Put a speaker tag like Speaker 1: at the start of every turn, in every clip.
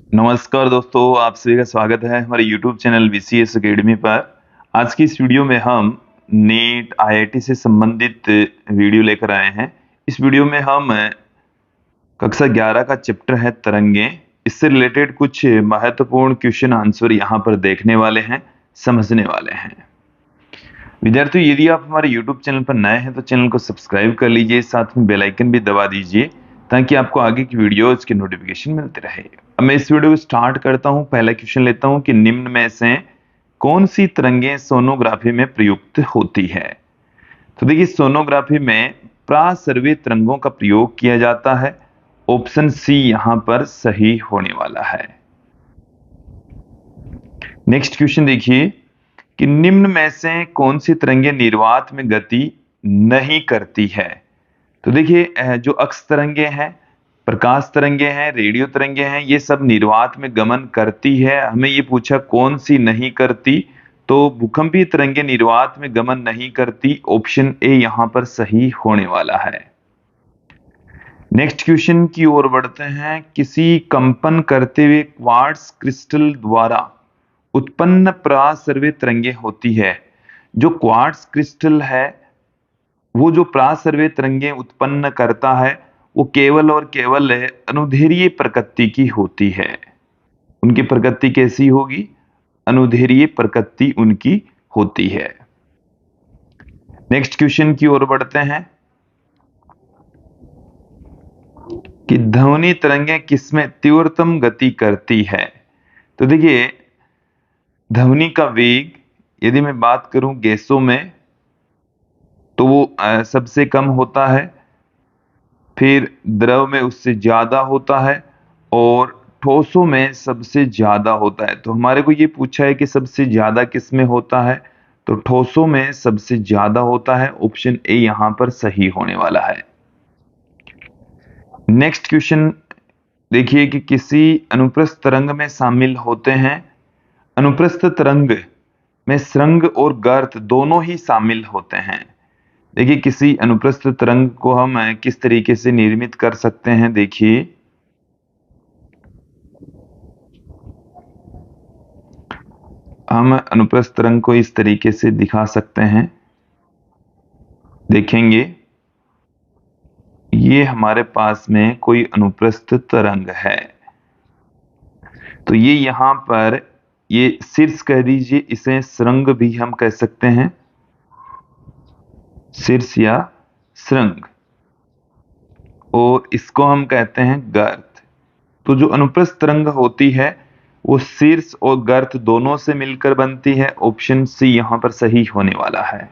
Speaker 1: नमस्कार दोस्तों, आप सभी का स्वागत है हमारे YouTube चैनल VCS एकेडमी पर। आज की इस वीडियो में हम नीट IIT से संबंधित वीडियो लेकर आए हैं। इस वीडियो में हम कक्षा 11 का चैप्टर है तरंगें। इससे रिलेटेड कुछ महत्वपूर्ण क्वेश्चन आंसर यहाँ पर देखने वाले हैं, समझने वाले हैं। विद्यार्थियों, यदि आप हमारे YouTube चैनल पर नए हैं तो चैनल को सब्सक्राइब कर लीजिए, साथ में बेल आइकन भी दबा दीजिए ताकि आपको आगे की वीडियोज की नोटिफिकेशन मिलती रहे। अब मैं इस वीडियो को स्टार्ट करता हूं। पहला क्वेश्चन लेता हूं कि निम्न में से कौन सी तरंगें सोनोग्राफी में प्रयुक्त होती है। तो देखिए, सोनोग्राफी में प्रासर्वीय तरंगों का प्रयोग किया जाता है। ऑप्शन सी यहां पर सही होने वाला है। नेक्स्ट क्वेश्चन देखिए कि निम्न में से कौन सी तरंगें निर्वात में गति नहीं करती है। तो देखिए, जो अक्स तरंगें हैं, प्रकाश तरंगें हैं, रेडियो तरंगें हैं, ये सब निर्वात में गमन करती है। हमें ये पूछा कौन सी नहीं करती, तो भूकंपीय तरंगें निर्वात में गमन नहीं करती। ऑप्शन ए यहां पर सही होने वाला है। नेक्स्ट क्वेश्चन की ओर बढ़ते हैं। किसी कंपन करते हुए क्वार्ट्ज क्रिस्टल द्वारा उत्पन्न प्रासर्वीय तरंगें होती है। जो क्वार्ट्ज क्रिस्टल है, वो जो प्रासर्वीय तरंगें उत्पन्न करता है, वो केवल और केवल अनुदैर्घ्य प्रकृति की होती है। उनकी प्रकृति कैसी होगी? अनुदैर्घ्य प्रकृति उनकी होती है। नेक्स्ट क्वेश्चन की ओर बढ़ते हैं कि ध्वनि तरंगें किसमें तीव्रतम गति करती है। तो देखिए, ध्वनि का वेग यदि मैं बात करूं गैसों में तो वो सबसे कम होता है, फिर द्रव में उससे ज्यादा होता है और ठोसों में सबसे ज्यादा होता है। तो हमारे को ये पूछा है कि सबसे ज्यादा किस में होता है, तो ठोसों में सबसे ज्यादा होता है। ऑप्शन ए यहां पर सही होने वाला है। नेक्स्ट क्वेश्चन देखिए कि किसी अनुप्रस्थ तरंग में शामिल होते हैं। अनुप्रस्थ तरंग में श्रृंग और गर्त दोनों ही शामिल होते हैं। देखिए, किसी अनुप्रस्थ तरंग को हम किस तरीके से निर्मित कर सकते हैं। देखिए, हम अनुप्रस्थ तरंग को इस तरीके से दिखा सकते हैं। देखेंगे, ये हमारे पास में कोई अनुप्रस्थ तरंग है, तो ये यहां पर ये शीर्ष कह दीजिए, इसे श्रृंग भी हम कह सकते हैं, शीर्ष या श्रृंग, और इसको हम कहते हैं गर्त। तो जो अनुप्रस्थ तरंग होती है वो शीर्ष और गर्त दोनों से मिलकर बनती है। ऑप्शन सी यहां पर सही होने वाला है।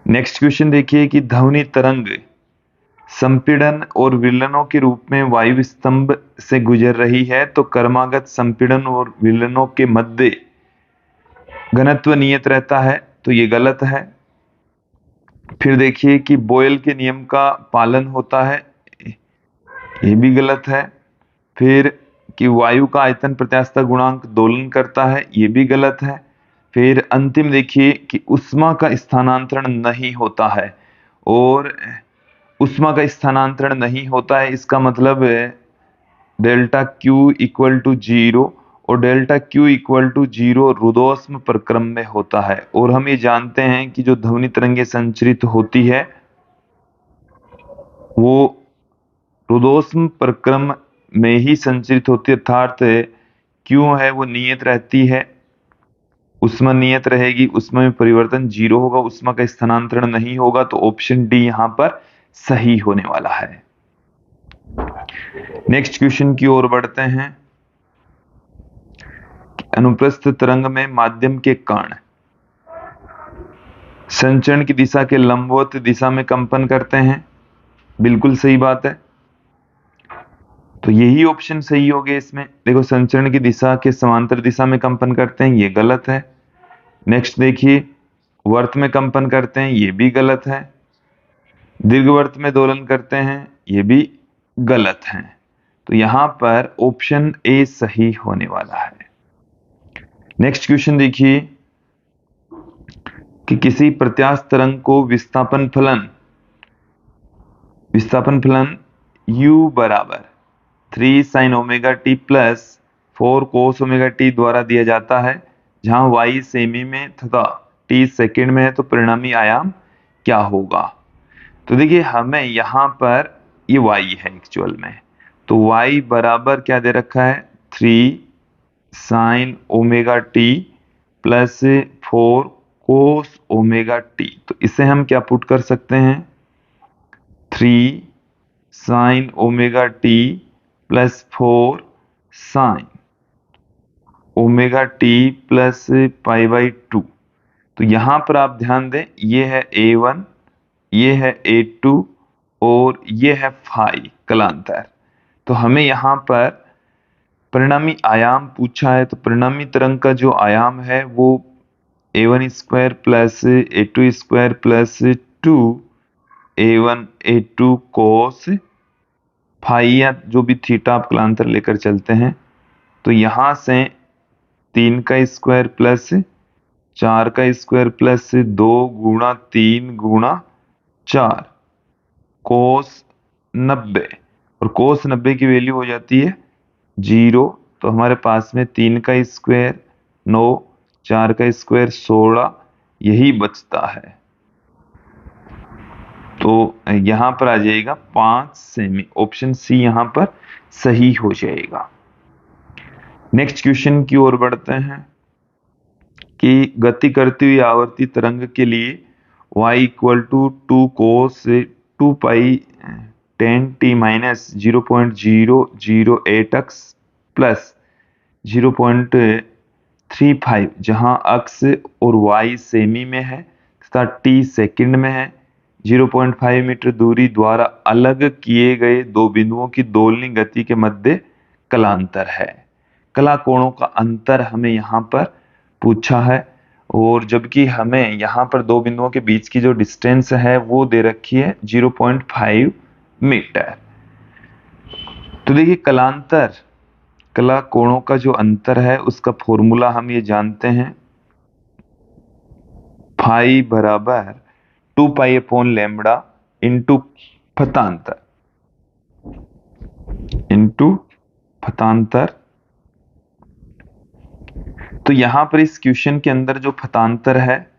Speaker 1: नेक्स्ट क्वेश्चन देखिए कि ध्वनि तरंग संपीड़न और विलयनों के रूप में वायु स्तंभ से गुजर रही है, तो क्रमागत संपीड़न और विलयनों के मध्य घनत्व नियत रहता है, तो ये गलत है। फिर देखिए कि बोयल के नियम का पालन होता है, ये भी गलत है। फिर कि वायु का आयतन प्रत्यास्थता गुणांक दोलन करता है, ये भी गलत है। फिर अंतिम देखिए कि उष्मा का स्थानांतरण नहीं होता है, और उष्मा का स्थानांतरण नहीं होता है इसका मतलब डेल्टा क्यू इक्वल टू 0, और डेल्टा क्यू इक्वल टू 0 रुद्धोष्म प्रक्रम में होता है। और हम ये जानते हैं कि जो ध्वनि तरंगें संचरित होती है वो रुद्धोष्म प्रक्रम में ही संचरित होती है, अर्थात क्यों है वो नियत रहती है, उष्मा नियत रहेगी, उष्मा में परिवर्तन 0 होगा, उष्मा का स्थानांतरण नहीं होगा। तो ऑप्शन डी यहां पर सही होने वाला है। नेक्स्ट क्वेश्चन की ओर बढ़ते हैं। अनुप्रस्थ तरंग में माध्यम के कण संचरण की दिशा के लंबवत दिशा में कंपन करते हैं, बिल्कुल सही बात है। तो यही ऑप्शन सही हो गया इसमें। देखो, संचरण की दिशा के समांतर दिशा में कंपन करते हैं, ये गलत है। नेक्स्ट देखिए, वर्त में कंपन करते हैं, ये भी गलत है। दीर्घवर्त में दोलन करते हैं, ये भी गलत है। तो यहां पर ऑप्शन ए सही होने वाला है। नेक्स्ट क्वेश्चन देखिए कि किसी प्रत्यास्थ तरंग को विस्थापन फलन u बराबर 3 sin omega T plus 4 cos omega T द्वारा दिया जाता है, जहां y सेमी में तथा t सेकंड में है, तो परिणामी आयाम क्या होगा? तो देखिए हमें यहाँ पर ये y है एक्चुअल में, तो y बराबर क्या दे रखा है 3 sin omega T plus 4 cos omega T. तो इसे हम क्या पुट कर सकते हैं 3 sin omega T plus 4 sin omega T plus pi by 2। तो यहां पर आप ध्यान दें, ये है a1, ये है a2 और ये है फाई कलांतर। तो हमें यहाँ पर परिणामी आयाम पूछा है, तो परिणामी तरंग का जो आयाम है वो a1 square plus a2 square plus 2 a1 a2 cos phi, या जो भी थीटा आप कलांतर लेकर चलते हैं। तो यहां से 3 का स्क्वायर प्लस 4 का स्क्वायर प्लस 2 गुणा 3 गुणा 4 कोस 90, और कोस 90 की वैल्यू हो जाती है 0। तो हमारे पास में 3 का स्क्वायर 9, 4 का स्क्वायर 16, यही बचता है। तो यहां पर आ जाएगा 5 सेमी, ऑप्शन सी यहां पर सही हो जाएगा। नेक्स्ट क्वेश्चन की ओर बढ़ते हैं कि गति करती हुई आवर्ती तरंग के लिए y equal to 2 cos 2 pi 10t minus 0.008x plus 0.35, जहां अक्स और y सेमी में है तथा t सेकंड में है, 0.5 मीटर दूरी द्वारा अलग किए गए दो बिंदुओं की दोलनी गति के मध्य कलांतर है। कला कोणों का अंतर हमें यहाँ पर पूछा है, और जबकि हमें यहाँ पर दो बिंदुओं के बीच की जो डिस्टेंस है वो दे रखी है 0.5 मीटर। तो देखिए कलांतर, कला कोणों का जो अंतर है उसका फॉर्मूला हम ये जानते हैं, फाई बराबर 2 पाई अपॉन लैम्बडा इंटू फतांतर। तो यहां पर इस क्वेश्चन के अंदर जो फतांतर है,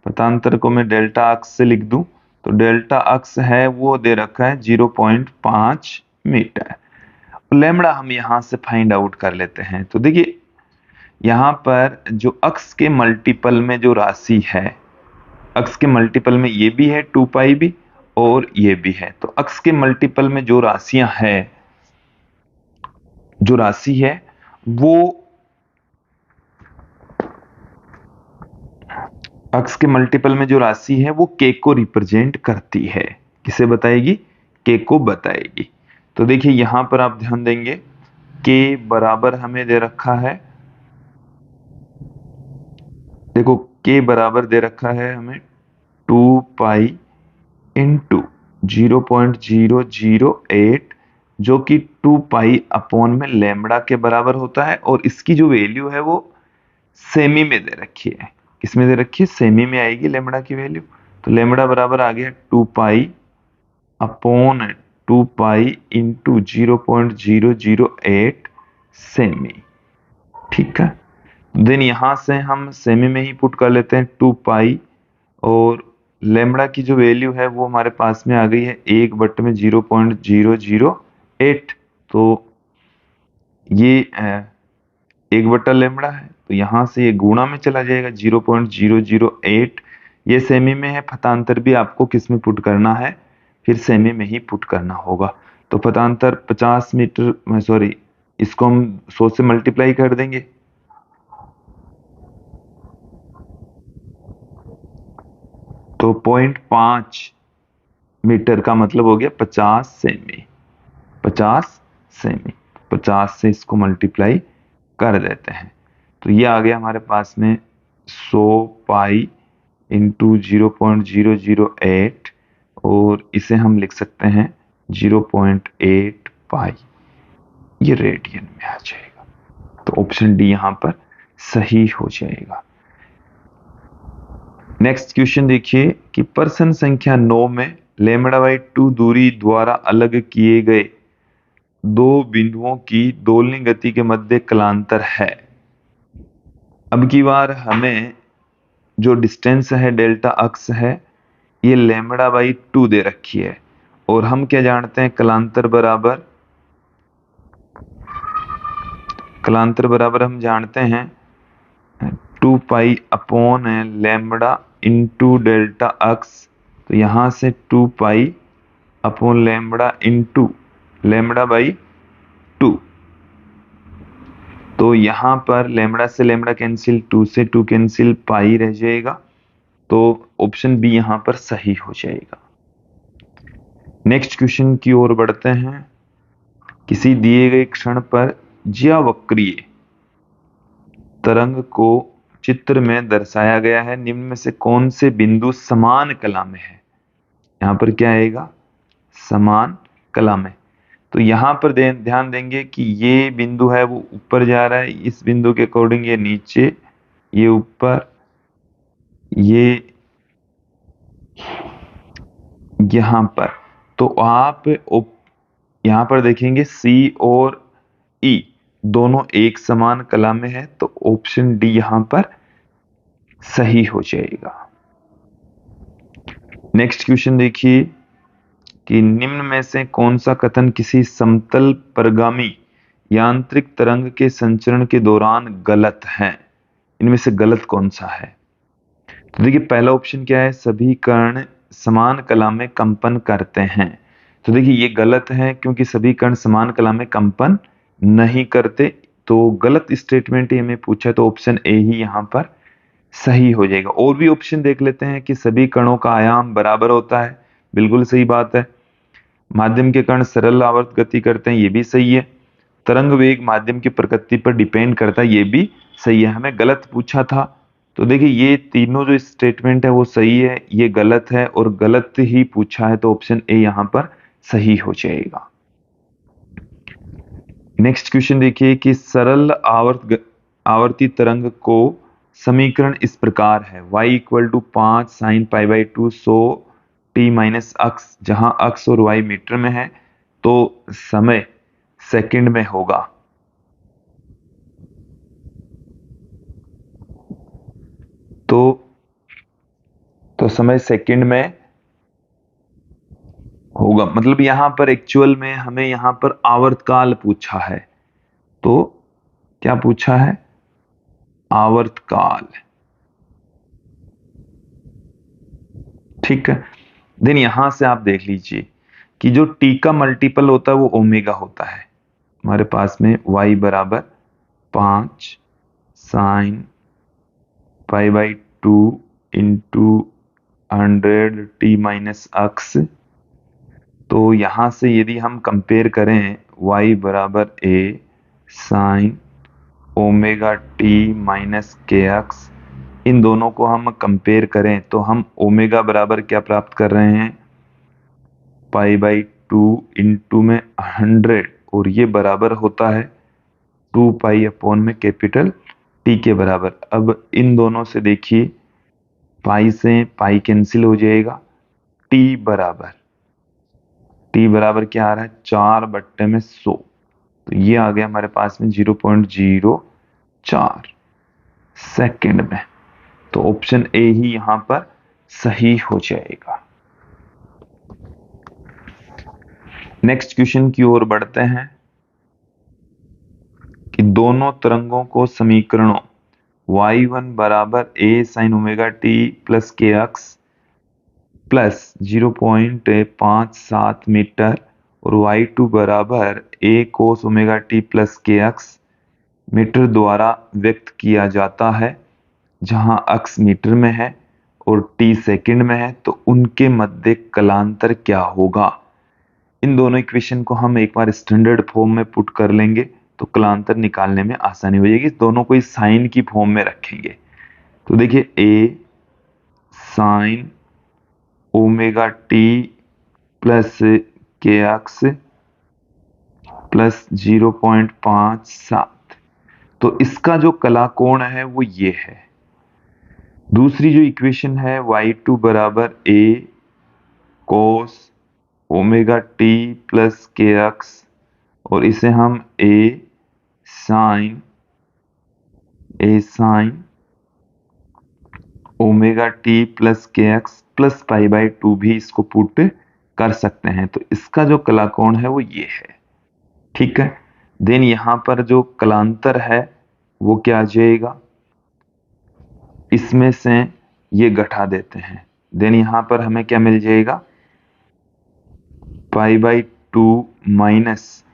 Speaker 1: फतांतर को मैं डेल्टा अक्स से लिख दूं, तो डेल्टा अक्स है वो दे रखा है 0.5 मीटर। लैम्बडा हम यहां से फाइंड आउट कर लेते हैं। तो देखिए यहां पर जो अक्स के मल्टीपल में जो राशि है, अक्स के मल्टीपल में ये भी है 2 पाई भी और ये भी है, तो अक्स के मल्टीपल में जो राशियां है, जो राशि है वो अक्स के मल्टीपल में जो राशि है वो k को रिप्रेजेंट करती है। किसे बताएगी? k को बताएगी। तो देखिए यहां पर आप ध्यान देंगे k बराबर हमें दे रखा है, देखो k बराबर दे रखा है हमें 2 पाई इंटू 0.008, जो कि 2 पाई अपॉन में लैम्बडा के बराबर होता है, और इसकी जो वैल्यू है वो सेमी में दे रखी है। किसमें दे रखी है? सेमी में आएगी लैम्बडा की वैल्यू। तो लैम्बडा बराबर आ गया 2 pi upon 2 pi into 0.008 semi. ठीक है, देन यहां से हम सेमी में ही पुट कर लेते हैं 2 पाई, और लैम्बडा की जो वैल्यू है वो हमारे पास में आ गई है 1/0.008। तो ये 1/लैम्बडा है, तो यहां से ये गुणा में चला जाएगा 0.008। ये सेमी में है, फतांतर भी आपको किस में पुट करना है? फिर सेमी में ही पुट करना होगा। तो फतांतर 50 मीटर, सॉरी, इसको हम 100 से मल्टीप्लाई कर देंगे, तो 0.5 मीटर का मतलब हो गया 50 सेमी। 50 सेमी, 50 से इसको मल्टीप्लाई कर देते हैं, तो ये आ गया हमारे पास में 100 पाई इंटू 0.008, और इसे हम लिख सकते हैं 0.8 पाई, ये रेडियन में आ जाएगा। तो ऑप्शन डी यहां पर सही हो जाएगा। नेक्स्ट क्वेश्चन देखिए कि प्रश्न संख्या 9 में लैम्बडा बाई 2 दूरी द्वारा अलग किए गए दो बिंदुओं की दोलनी गति के मध्य कलांतर है। अब की बार हमें जो डिस्टेंस है डेल्टा अक्स है ये लैम्बडा बाई 2 दे रखी है और हम क्या जानते हैं कलांतर बराबर हम जानते हैं 2 pi upon lambda into delta x. तो यहां से 2 pi upon lambda into lambda by 2। तो यहां पर लैम्बडा से लैम्बडा कैंसिल, 2 से 2 कैंसिल, पाई रह जाएगा। तो ऑप्शन बी यहां पर सही हो जाएगा। नेक्स्ट क्वेश्चन की ओर बढ़ते हैं। किसी दिए गए क्षण पर ज्यावक्रीय तरंग को चित्र में दर्शाया गया है, निम्न में से कौन से बिंदु समान कला में है। यहां पर क्या आएगा, समान कला में। तो यहां पर ध्यान देंगे कि ये बिंदु है वो ऊपर जा रहा है, इस बिंदु के अकॉर्डिंग ये नीचे, ये ऊपर, ये यहां पर। तो आप यहां पर देखेंगे सी और ई दोनों एक समान कला में है, तो ऑप्शन डी यहां पर सही हो जाएगा। नेक्स्ट क्वेश्चन देखिए कि निम्न में से कौन सा कथन किसी समतल परगामी यांत्रिक तरंग के संचरण के दौरान गलत है। इनमें से गलत कौन सा है। तो देखिए पहला ऑप्शन क्या है, सभी कण समान कला में कंपन करते हैं। तो देखिए ये गलत है क्योंकि सभी कण समान कला में कंपन नहीं करते। तो गलत स्टेटमेंट हमें पूछा है, तो ऑप्शन ए ही यहां पर सही हो जाएगा। और भी ऑप्शन देख लेते हैं कि सभी कणों का आयाम बराबर होता है, बिल्कुल सही बात है। माध्यम के कण सरल आवर्त गति करते हैं, ये भी सही है। तरंग वेग माध्यम की प्रकृति पर डिपेंड करता है, ये भी सही है। हमें गलत पूछा था, तो देखिए ये तीनों जो स्टेटमेंट है वो सही है, ये गलत है और गलत ही पूछा है, तो ऑप्शन ए यहां पर सही हो जाएगा। नेक्स्ट क्वेश्चन देखिए कि सरल आवर्ती तरंग को समीकरण इस प्रकार है, y equal to 5 sine pi by 2 100 t minus x. जहां अक्स और y मीटर में है तो समय सेकंड में होगा। तो समय सेकंड में होगा, मतलब यहां पर एक्चुअल में हमें यहां पर आवर्तकाल पूछा है। तो क्या पूछा है, आवर्तकाल। ठीक है। देन यहां से आप देख लीजिए कि जो टी का मल्टीपल होता है वो ओमेगा होता है। हमारे पास में y बराबर 5 sine pi by 2 into 100 t minus x. तो यहां से यदि हम कंपेयर करें y बराबर a sine omega T minus के एक्स, इन दोनों को हम कंपेयर करें तो हम ओमेगा बराबर क्या प्राप्त कर रहे हैं, पाई बाई 2 इंटू में 100, और ये बराबर होता है 2 पाई अपॉन में कैपिटल टी के बराबर। अब इन दोनों से देखिए पाई से पाई कैंसिल हो जाएगा, टी बराबर क्या आ रहा है, 4/100। तो ये आ गया हमारे पास में 0.04 सेकंड में। तो ऑप्शन ए ही यहां पर सही हो जाएगा। नेक्स्ट क्वेश्चन की ओर बढ़ते हैं कि दोनों तरंगों को समीकरणों y1 बराबर a sine omega T plus के एक्स प्लस 0.57 मीटर और y2 बराबर a cos omega T plus के एक्स मीटर द्वारा व्यक्त किया जाता है। जहां अक्स मीटर में है और टी सेकंड में है, तो उनके मध्य कलांतर क्या होगा। इन दोनों इक्वेशन को हम एक बार स्टैंडर्ड फॉर्म में पुट कर लेंगे तो कलांतर निकालने में आसानी हो जाएगी। दोनों को इस साइन की फॉर्म में रखेंगे। तो देखिए a sine omega T plus के एक्स प्लस 0.57, तो इसका जो कलाकोण है वो ये है। दूसरी जो इक्वेशन है y2 बराबर a cos omega T plus के एक्स और इसे हम ए साइन ओमेगा टी प्लस के एक्स प्लस पाई बाई 2 भी इसको पुट कर सकते हैं। तो इसका जो कलाकोण है वो ये है, ठीक है। देन यहां पर जो कलांतर है वो क्या आ जाएगा, इसमें से ये घटा देते हैं। देन यहां पर हमें क्या मिल जाएगा, पाई बाई 2 माइनस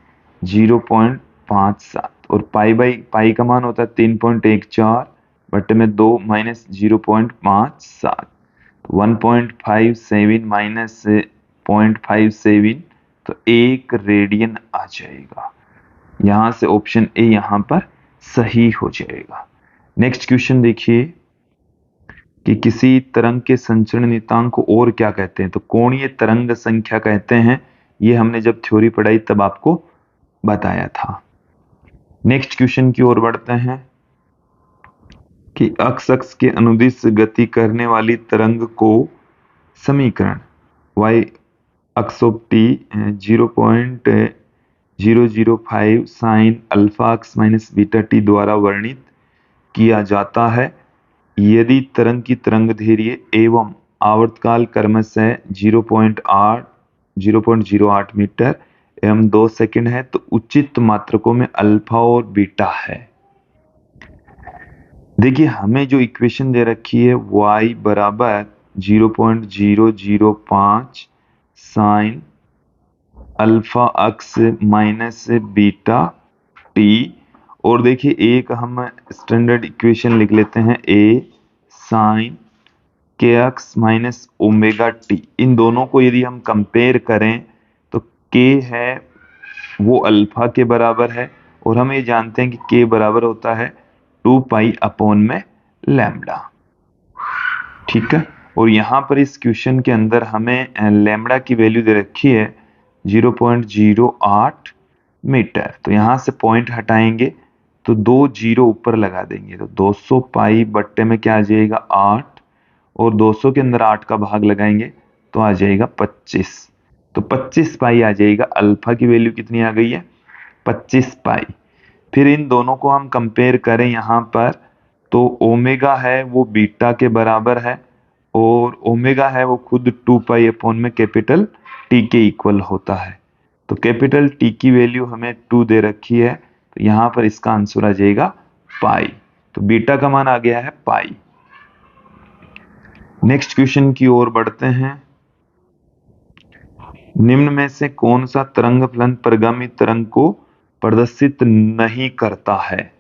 Speaker 1: 0.57, और पाई का मान होता है 3.14 बटे में 2 माइनस 0.57, 1.57 माइनस 0.57, तो 1 रेडियन आ जाएगा। यहां से ऑप्शन ए यहां पर सही हो जाएगा। नेक्स्ट क्वेश्चन देखिए कि किसी तरंग के संचरण नियतांक को और क्या कहते हैं, तो कोणीय तरंग संख्या कहते हैं। ये हमने जब थ्योरी पढ़ाई तब आपको बताया था। नेक्स्ट क्वेश्चन की ओर बढ़ते हैं कि अक्ष के अनुदिश गति करने वाली तरंग को समीकरण y अक्ष of t 0.005 sine alpha x minus beta T द्वारा वर्णित किया जाता है यदि तरंग की तरंगदैर्घ्य एवं आवर्तकाल क्रमशः 0.08 मीटर एवं 2 सेकंड है, तो उचित मात्रकों में अल्फा और बीटा है। देखिए हमें जो इक्वेशन दे रखी है y बराबर 0.005 sine alpha x minus beta T, और देखिए एक हम स्टैंडर्ड इक्वेशन लिख लेते हैं a साइन के एक्स माइनस ओमेगा टी। इन दोनों को यदि हम कंपेयर करें तो k है वो अल्फा के बराबर है, और हम ये जानते हैं कि k बराबर होता है 2 पाई अपॉन में लैम्डा, ठीक है। और यहाँ पर इस क्वेश्चन के अंदर हमें लैम्डा की वैल्यू दे रखी है 0.08 मीटर, तो यहाँ से पॉइंट हटाएंगे तो 2 जीरो ऊपर लगा देंगे, तो 200 पाई बट्टे में क्या आ जाएगा 8, और 200 के अंदर 8 का भाग लगाएंगे तो आ जाएगा 25, तो 25 पाई आ जाएगा। अल्फा की वैल्यू कितनी आ गई है 25 पाई। फिर इन दोनों को हम कंपेयर करें यहाँ पर, तो ओमेगा है वो बीटा के बराबर है, और ओमेगा है वो खुद 2 पाई अपॉन में कैपिटल टी के इक्वल होता है। तो कैपिटल टी की वैल्यू हमें 2 दे रखी है, तो यहाँ पर इसका आंसर आ जाएगा पाई, तो बीटा का मान आ गया है पाई। नेक्स्ट क्वेश्चन की ओर बढ़ते हैं। निम्न में से कौन सा तरंग फलन परिगामी तरंग को प्रदर्शित नहीं करता है,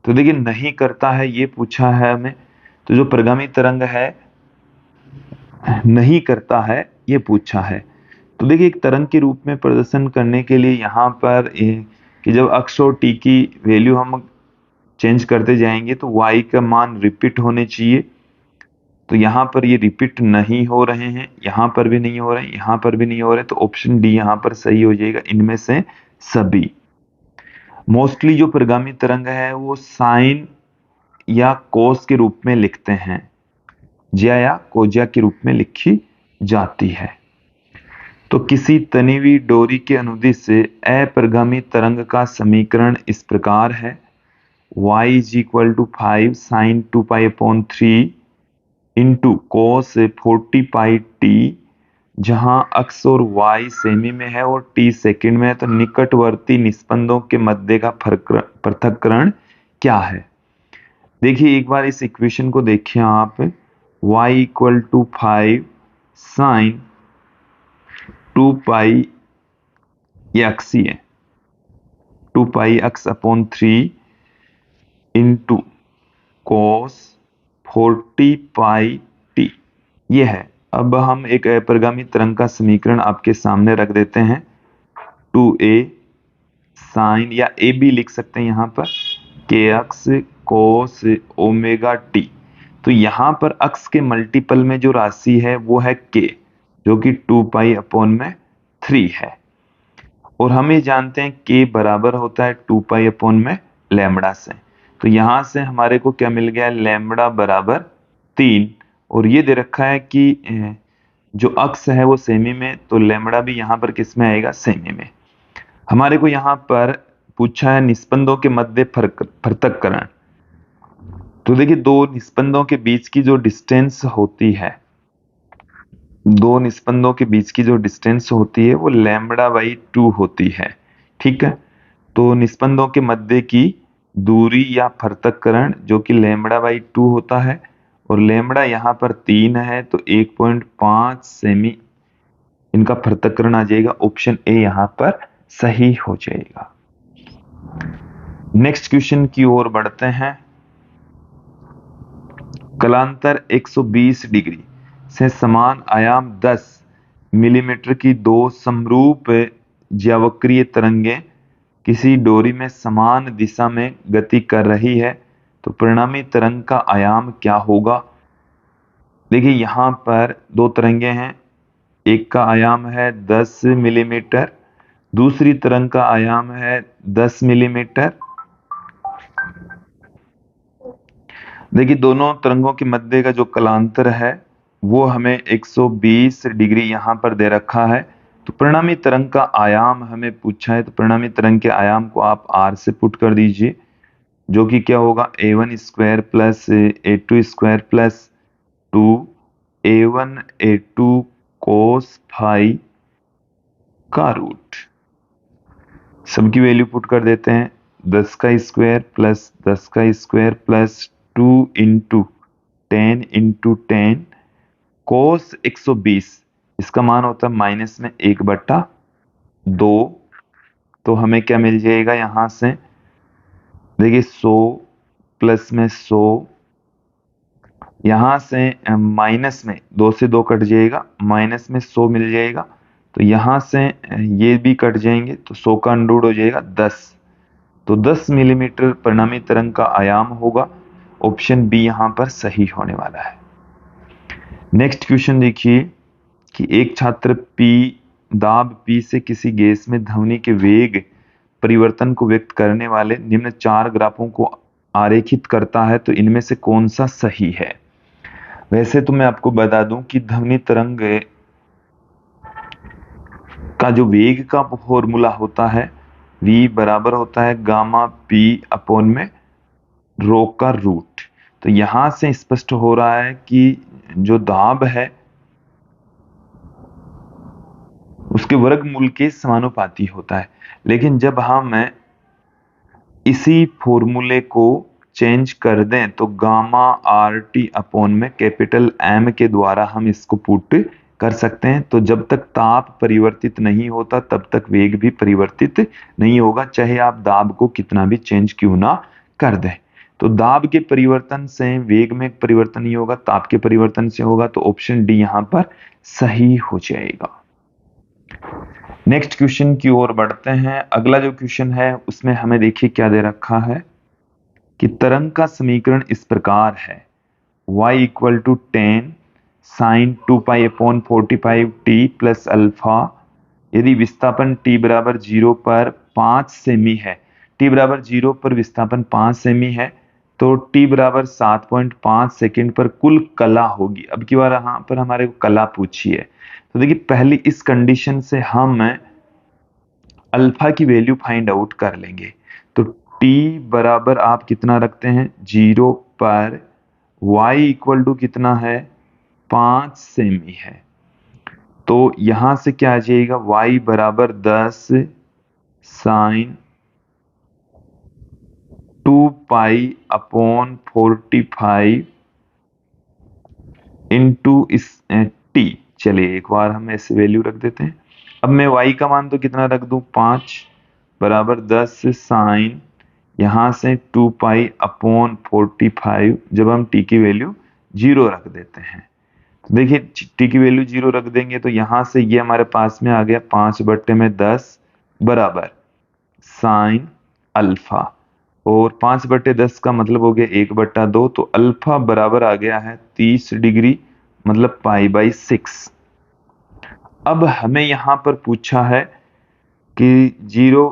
Speaker 1: तो देखिए नहीं करता है ये पूछा है हमें, तो जो परिगामी तरंग है नहीं करता है ये पूछा है। तो देखिए एक तरंग के रूप में प्रदर्शन करने के लिए यहाँ पर कि जब अक्ष और टी की वैल्यू हम चेंज करते जाएंगे तो y का मान रिपीट होने चाहिए, तो यहाँ पर ये रिपीट नहीं हो रहे हैं, यहाँ पर भी नहीं हो रहे, यहाँ पर भी नहीं हो रहे, तो ऑप्शन डी यहाँ पर सही हो जाएगा इनमें से सभी। मोस्टली जो परिगामी तरंग है वो साइन या कोस के रूप में लिखते हैं, ज्या या कोज्या के रूप में लिखी जाती है। तो किसी तनी हुई डोरी के अनुदिश से अपरिगामी तरंग का समीकरण इस प्रकार है y is equal to 5 sine 2 pi upon 3 into cos 40 pi t, जहां अक्स और y सेमी में है और t सेकंड में है, तो निकटवर्ती निस्पंदों के मध्य का पृथक्करण क्या है। देखिए एक बार इस इक्वेशन को देखिए आप, y equal to 5 sine 2 pi x ही है 2 pi x upon 3 into cos 40 pi t, ये है। अब हम एक अपरिगामी तरंग का समीकरण आपके सामने रख देते हैं, 2a साइन या ए भी लिख सकते हैं यहाँ पर के एक्स कोस ओमेगा टी। तो यहाँ पर अक्स के मल्टीपल में जो राशि है वो है के, जो कि 2 पाई अपॉन में 3 है, और हम ये जानते हैं के बराबर होता है 2 पाई अपॉन में लैम्बडा से। तो यहां से हमारे को क्या मिल गया, लैम्बडा बराबर 3, और ये दे रखा है कि जो अक्स है वो सेमी में, तो लैम्बडा भी यहाँ पर किस में आएगा सेमी में। हमारे को यहाँ पर पूछा है निस्पंदों के मध्य पृथक्करण। तो देखिए दो निस्पंदों के बीच की जो डिस्टेंस होती है, दो निस्पंदों के बीच की जो डिस्टेंस होती है वो λ/2 होती है। ठीक है, तो निस्पंदों के मध्य की दूरी या पृथक्करण जो कि λ/2 होता है, और लैम्बडा यहाँ पर 3 है, तो 1.5 सेमी इनका पृथक्करण आ जाएगा। ऑप्शन ए यहाँ पर सही हो जाएगा। नेक्स्ट क्वेश्चन की ओर बढ़ते हैं। कलांतर 120 डिग्री से समान आयाम 10 मिलीमीटर की दो समरूप ज्यावक्रीय तरंगें किसी डोरी में समान दिशा में गति कर रही है, तो परिणामी तरंग का आयाम क्या होगा। देखिए यहाँ पर दो तरंगें हैं, एक का आयाम है 10 मिलीमीटर, दूसरी तरंग का आयाम है 10 मिलीमीटर। देखिए दोनों तरंगों के मध्य का जो कलांतर है वो हमें 120 डिग्री यहाँ पर दे रखा है। तो परिणामी तरंग का आयाम हमें पूछा है, तो परिणामी तरंग के आयाम को आप r से पुट कर दीजिए, जो कि क्या होगा a1 square plus a2 square plus 2a1 a2 cos phi का रूट। सबकी वैल्यू पुट कर देते हैं, 10 का स्क्वायर प्लस 10 का square plus 2 into 10 into 10 cos 120, इसका मान होता है माइनस में 1/2। तो हमें क्या मिल जाएगा यहां से, देखिए 100 प्लस में 100, यहां से माइनस में 2 से 2 कट जाएगा, माइनस में 100 मिल जाएगा। तो यहां से ये भी कट जाएंगे, तो 100 का अंडर हो जाएगा 10। तो 10 मिलीमीटर परिणामी तरंग का आयाम होगा। ऑप्शन बी यहां पर सही होने वाला है। नेक्स्ट क्वेश्चन देखिए कि एक छात्र पी दाब पी से किसी गैस में ध्वनि के वेग परिवर्तन को व्यक्त करने वाले निम्न 4 ग्राफों को आरेखित करता है, तो इनमें से कौन सा सही है। वैसे तो मैं आपको बता दूं कि ध्वनि तरंग का जो वेग का फॉर्मूला होता है v बराबर होता है गामा p अपॉन में रो का रूट। तो यहां से स्पष्ट हो रहा है कि जो दाब है उसके वर्गमूल के समानुपाती होता है। लेकिन जब हम इसी फॉर्मूले को चेंज कर दें तो गामा आर टी अपॉन में कैपिटल एम के द्वारा हम इसको पुट कर सकते हैं। तो जब तक ताप परिवर्तित नहीं होता तब तक वेग भी परिवर्तित नहीं होगा, चाहे आप दाब को कितना भी चेंज क्यों ना कर दें। तो दाब के परिवर्तन से वेग में परिवर्तन नहीं होगा, ताप के परिवर्तन से होगा। तो ऑप्शन डी यहां पर सही हो जाएगा। नेक्स्ट क्वेश्चन की ओर बढ़ते हैं। अगला जो क्वेश्चन है उसमें हमें देखिए क्या दे रखा है कि तरंग का समीकरण इस प्रकार है, y equal to 10 sine 2 pi upon 45 t plus alpha यदि विस्थापन t बराबर 0 पर 5 सेमी है। t बराबर 0 पर विस्थापन 5 सेमी है, तो t बराबर 7.5 सेकेंड पर कुल कला होगी। अब की बार यहाँ पर हमारे को कला पूछी है, तो देखिए पहली इस कंडीशन से हम अल्फा की वैल्यू फाइंड आउट कर लेंगे। तो t बराबर आप कितना रखते हैं 0 पर y इक्वल टू कितना है 5 सेमी है, तो यहां से क्या आ जाएगा y बराबर 10 साइन 2 पाई अपॉन 45 इंटू इस t। चलिए एक बार हम ऐसे वैल्यू रख देते हैं। अब मैं y का मान तो कितना रख दूं 5 बराबर 10 साइन यहां से 2 पाई अपॉन 45, जब हम t की वैल्यू 0 रख देते हैं, तो देखिए t की वैल्यू 0 रख देंगे तो यहां से ये हमारे पास में आ गया 5/10 बराबर साइन अल्फा, और 5/10 का मतलब हो गया 1/2। तो अल्फा बराबर आ गया है 30 डिग्री, मतलब π/6। अब हमें यहां पर पूछा है कि 0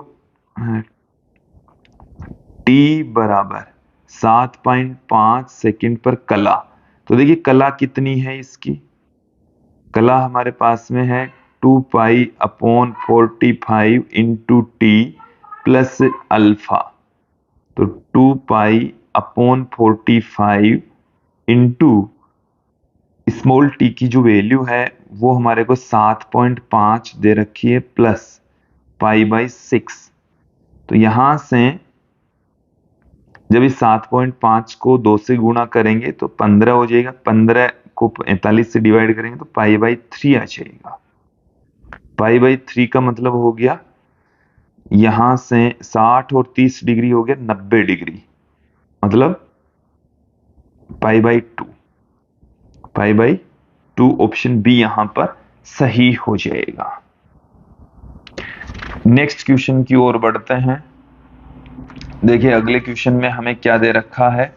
Speaker 1: t बराबर 7.5 सेकेंड पर कला। तो देखिए कला कितनी है, इसकी कला हमारे पास में है 2π/45 इंटू टी प्लस अल्फा। तो 2π/45 इंटू स्मॉल टी की जो वैल्यू है वो हमारे को 7.5 दे रखी है प्लस π/6। तो यहां से जब इस 7.5 को 2 से गुणा करेंगे तो 15 हो जाएगा, 15 को 45 से डिवाइड करेंगे तो π/3 आ जाएगा। π/3 का मतलब हो गया यहां से 60 और 30 डिग्री हो गया 90 डिग्री, मतलब π/2। π/2 ऑप्शन बी यहां पर सही हो जाएगा। नेक्स्ट क्वेश्चन की ओर बढ़ते हैं। देखिए अगले क्वेश्चन में हमें क्या दे रखा है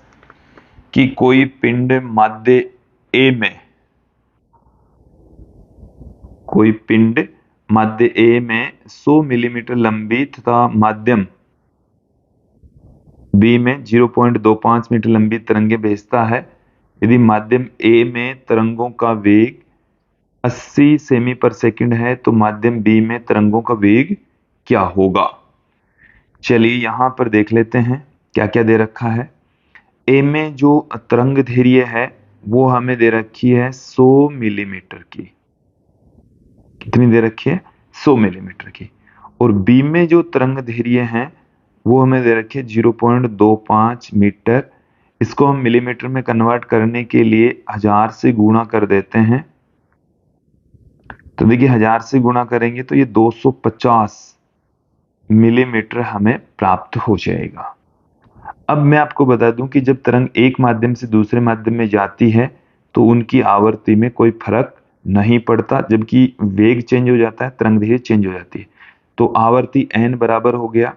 Speaker 1: कि कोई पिंड माध्य ए में, कोई पिंड माध्य ए में 100 मिलीमीटर लंबी तथा माध्यम बी में 0.25 मीटर लंबी तरंगे भेजता है। यदि माध्यम ए में तरंगों का वेग 80 सेमी पर सेकंड है तो माध्यम बी में तरंगों का वेग क्या होगा। चलिए यहां पर देख लेते हैं क्या क्या दे रखा है। ए में जो तरंग दैर्घ्य है वो हमें दे रखी है 100 मिलीमीटर की। कितनी दे रखी है? 100 मिलीमीटर की। और बी में जो तरंग दैर्घ्य है वो हमें दे रखी है 0.25 मीटर। इसको हम मिलीमीटर में कन्वर्ट करने के लिए 1000 से गुणा कर देते हैं। तो देखिए 1000 से गुणा करेंगे तो ये 250 मिलीमीटर हमें प्राप्त हो जाएगा। अब मैं आपको बता दूं कि जब तरंग एक माध्यम से दूसरे माध्यम में जाती है तो उनकी आवृत्ति में कोई फर्क नहीं पड़ता, जबकि वेग चेंज हो जाता है, तरंग दैर्घ्य चेंज हो जाती है। तो आवर्ती n बराबर हो गया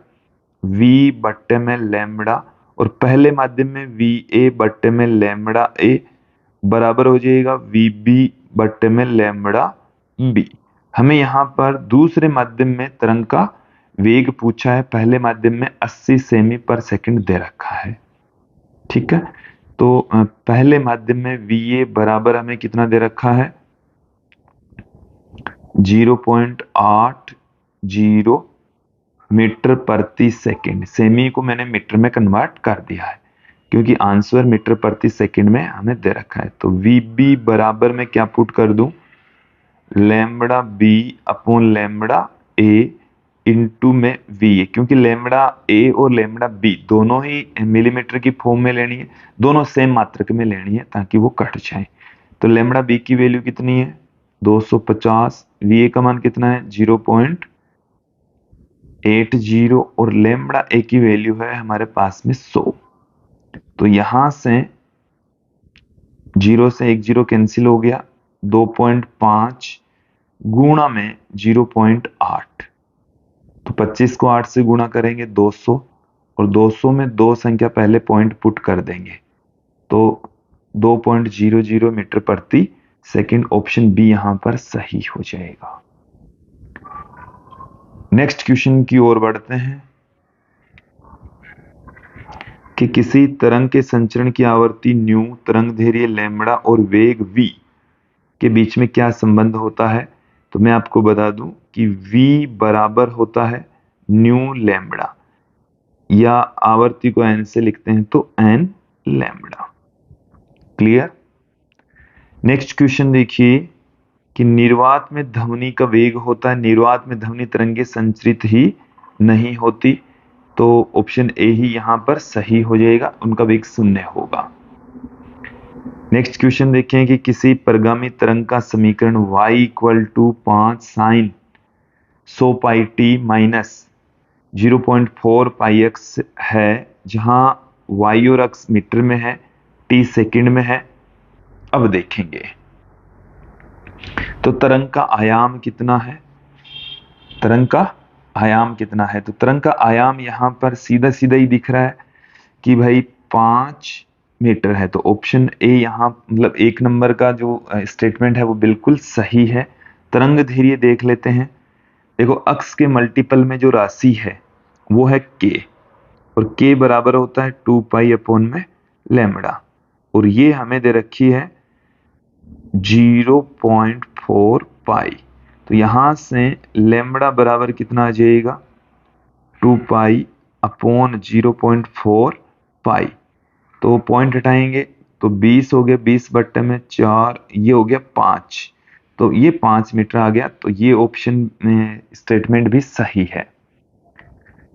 Speaker 1: v बट्टे में लैम्बडा, और पहले माध्यम में va बट्टे में लैम्बडा a बराबर हो जाएगा vb बट्टे में लैम्बडा b। हमें यहाँ पर दूसरे माध्यम में तरंग का वेग पूछा है, पहले माध्यम में 80 सेमी पर सेकंड दे रखा है। ठीक है, तो पहले माध्यम में va बराबर हमें कितना दे रखा है 0.80 मीटर प्रति सेकंड। सेमी को मैंने मीटर में कन्वर्ट कर दिया है क्योंकि आंसर मीटर प्रति सेकंड में हमें दे रखा है। तो vb बराबर मैं क्या पुट कर दूं lambda b upon lambda a into में va, क्योंकि लैम्बडा a और लैम्बडा b दोनों ही मिलीमीटर की फॉर्म में लेनी है, दोनों सेम मात्रक में लेनी है ताकि वो कट जाए। तो लैम्बडा b की वैल्यू कितनी है 250, va का मान कितना है 0.80 और लैम्बडा a की वैल्यू है हमारे पास में 100। तो यहां से 0 से 1 0 कैंसिल हो गया, 2.5 गुणा में 0.8, तो 25 को 8 से गुणा करेंगे 200, और 200 में 2 संख्या पहले पॉइंट पुट कर देंगे तो 2.00 मीटर प्रति सेकंड। ऑप्शन बी यहां पर सही हो जाएगा। नेक्स्ट क्वेश्चन की ओर बढ़ते हैं कि किसी तरंग के संचरण की आवृत्ति न्यू, तरंग दैर्घ्य लैम्बडा और वेग v के बीच में क्या संबंध होता है। तो मैं आपको बता दूं कि v बराबर होता है न्यू लैम्बडा, या आवृत्ति को n से लिखते हैं तो n lambda. Clear. Next question देखिए कि निर्वात में ध्वनि का वेग होता है, निर्वात में ध्वनि तरंगे संचरित ही नहीं होती। तो ऑप्शन ए ही यहां पर सही हो जाएगा, उनका वेग 0 होगा। नेक्स्ट क्वेश्चन देखें कि किसी परगामी तरंग का समीकरण y equal to 5 sin 100 pi t minus 0.4 pi x है, जहां y और x मीटर में है, t सेकंड में है। अब देखेंगे तो तरंग का आयाम कितना है, तरंग का आयाम कितना है। तो तरंग का आयाम यहां पर सीधा सीधा ही दिख रहा है कि भाई 5 मीटर है। तो ऑप्शन ए यहां मतलब 1 नंबर का जो स्टेटमेंट है वो बिल्कुल सही है। तरंग दैर्घ्य देख लेते हैं। देखो अक्स के मल्टीपल में जो राशि है वो है k, और k बराबर होता है 2 पाई अपॉन में लैम्बडा, और ये हमें दे रखी है 0.4 पाई। तो यहां से लेमड़ा बराबर कितना आ जाएगा, 2 पाई अपॉन 0.4 पाई। तो पॉइंट हटाएंगे तो 20 हो गया, 20/4, ये हो गया 5। तो ये 5 मीटर आ गया। तो ये ऑप्शन में स्टेटमेंट भी सही है।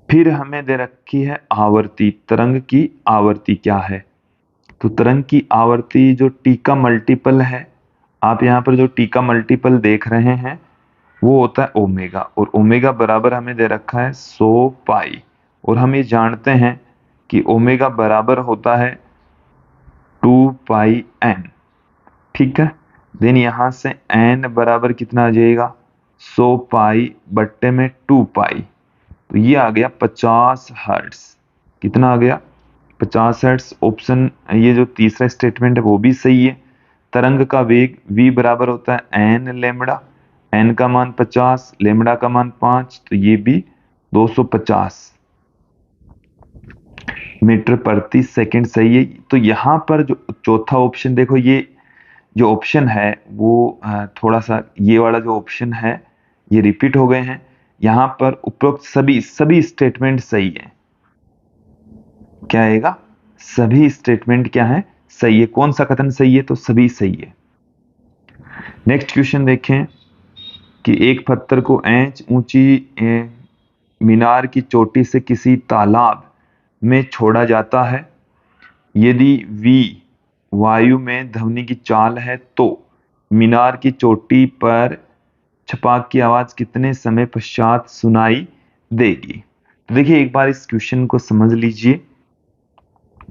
Speaker 1: फिर हमें दे रखी है आवर्ती, तरंग की आवर्ती क्या है। तो तरंग की आवर्ती जो टी का मल्टीपल है, आप यहाँ पर जो टी का मल्टीपल देख रहे हैं वो होता है ओमेगा, और ओमेगा बराबर हमें दे रखा है 100 पाई। और हम ये जानते हैं कि ओमेगा बराबर होता है 2 पाई एन। ठीक है, देन यहां से एन बराबर कितना आ जाएगा, 100 पाई/2 पाई। तो ये आ गया 50 हर्ट्स। कितना आ गया, 50 हर्ट्स। ऑप्शन ये जो तीसरा स्टेटमेंट है वो भी सही है। तरंग का वेग v बराबर होता है एन लेमड़ा, एन का मान 50, लेमड़ा का मान 5, तो ये भी 250 मीटर प्रति सेकंड सही है। तो यहाँ पर जो चौथा ऑप्शन देखो, ये जो ऑप्शन है वो थोड़ा सा, ये वाला जो ऑप्शन है ये रिपीट हो गए हैं। यहाँ पर उपरोक्त सभी सभी स्टेटमेंट सही है। क्या आएगा, सभी स्टेटमेंट क्या है, सही है। कौन सा कथन सही है, तो सभी सही है। नेक्स्ट क्वेश्चन देखें कि एक पत्थर को इंच ऊंची मीनार की चोटी से किसी तालाब में छोड़ा जाता है। यदि v वायु में ध्वनि की चाल है तो मीनार की चोटी पर छपाक की आवाज कितने समय पश्चात सुनाई देगी। तो देखिए एक बार इस क्वेश्चन को समझ लीजिए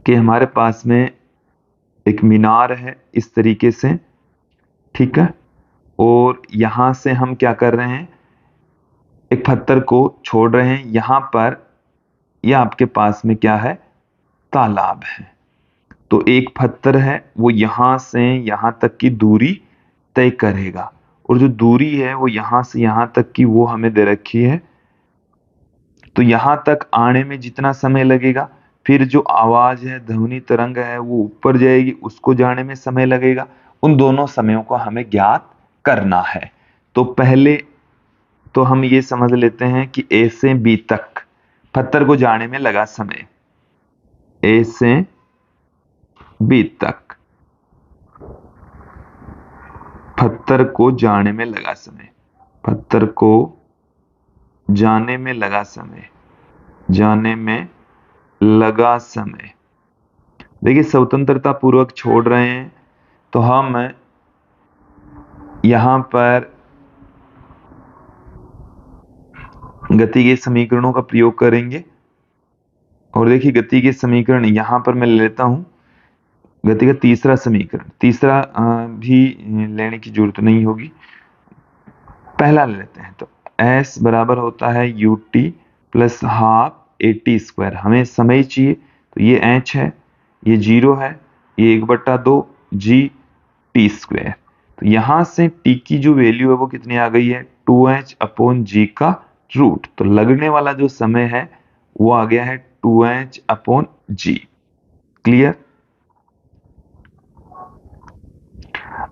Speaker 1: कि हमारे पास में एक मीनार है इस तरीके से, ठीक है, और यहां से हम क्या कर रहे हैं, एक पत्थर को छोड़ रहे हैं यहां पर। यह आपके पास में क्या है, तालाब है। तो एक पत्थर है वो यहां से यहां तक की दूरी तय करेगा, और जो दूरी है वो यहां से यहां तक की वो हमें दे रखी है। तो यहां तक आने में जितना समय लगेगा, फिर जो आवाज है, ध्वनि तरंग है, वो ऊपर जाएगी, उसको जाने में समय लगेगा। उन दोनों समयों को हमें ज्ञात करना है। तो पहले तो हम ये समझ लेते हैं कि ए से बी तक पत्थर को जाने में लगा समय, ए से बी तक पत्थर को जाने में लगा समय, पत्थर को जाने में लगा समय, जाने में लगा समय। देखिए स्वतंत्रता पूर्वक छोड़ रहे हैं तो हम यहां पर गति के समीकरणों का प्रयोग करेंगे। और देखिए गति के समीकरण यहां पर मैं ले लेता हूं, गति का तीसरा समीकरण, तीसरा भी लेने की जरूरत नहीं होगी, पहला ले लेते हैं। तो s बराबर होता है ut प्लस हाफ AT²। हमें समय चाहिए तो ये h है, ये 0 है, ये 1/2 GT²। तो यहां से t की जो वैल्यू है वो कितनी आ गई है, 2h/g का रूट। तो लगने वाला जो समय है वो आ गया है 2h/g। क्लियर।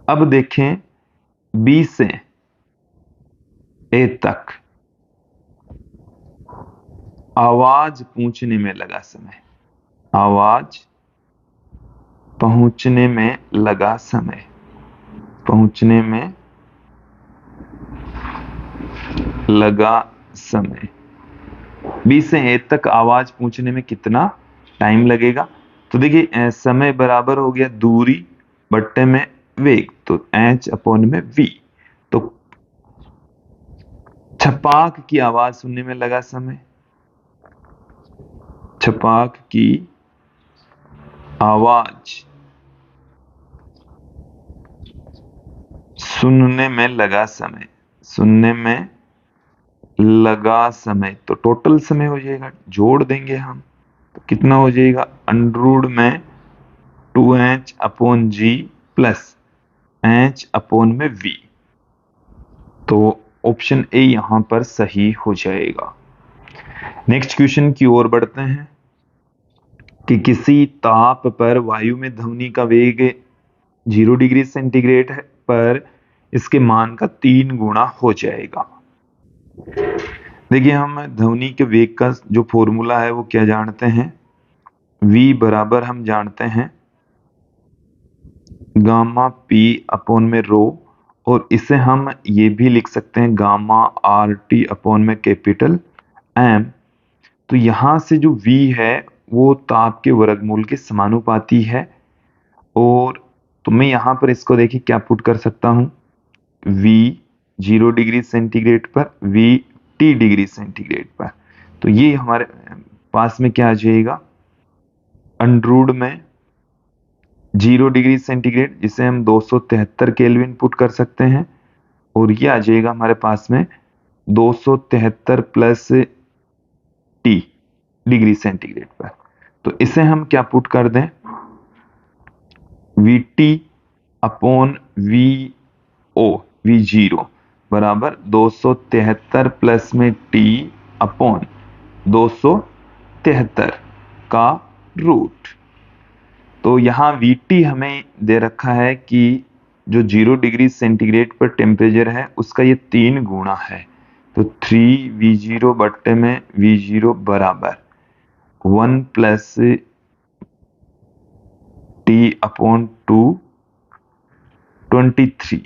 Speaker 1: अब देखें b से a तक आवाज पहुंचने में लगा समय, आवाज पहुंचने में लगा समय, पहुंचने में लगा समय। बी से ए तक आवाज पहुंचने में कितना टाइम लगेगा। तो देखिए समय बराबर हो गया दूरी बट्टे में वेग, तो h/v। तो छपाक की आवाज सुनने में लगा समय, छपाक की आवाज सुनने में लगा समय, सुनने में लगा समय। तो टोटल समय हो जाएगा, जोड़ देंगे हम तो कितना हो जाएगा, अंडर में 2h/g प्लस h/v। तो ऑप्शन ए यहां पर सही हो जाएगा। नेक्स्ट क्वेश्चन की ओर बढ़ते हैं कि किसी ताप पर वायु में ध्वनि का वेग 0 डिग्री सेंटीग्रेड पर इसके मान का 3 गुना हो जाएगा। देखिए हम ध्वनि के वेग का जो फॉर्मूला है वो क्या जानते हैं, v बराबर हम जानते हैं गामा p अपॉन में रो, और इसे हम ये भी लिख सकते हैं गामा आर टी अपॉन में कैपिटल एम। तो यहां से जो v है वो ताप के वर्गमूल के समानुपाती है, और तो मैं यहां पर इसको देखिए क्या पुट कर सकता हूं, v 0 डिग्री सेंटीग्रेड पर, v t डिग्री सेंटीग्रेड पर। तो ये हमारे पास में क्या आ जाएगा, अंडरूड में 0 डिग्री सेंटीग्रेड जिसे हम 273 केल्विन पुट कर सकते हैं, और ये आ जाएगा हमारे पास में 273 प्लस टी डिग्री सेंटीग्रेड पर। तो इसे हम क्या पुट कर दें, V T upon V O V zero बराबर 273 प्लस में टी अपॉन 273 का रूट। तो यहाँ वीटी हमें दे रखा है कि जो 0 डिग्री सेंटीग्रेड पर टेम्परेचर है उसका ये 3 गुना है। तो 3v0 बट्टे में v0 बराबर 1 प्लस टी अपॉन 2 23,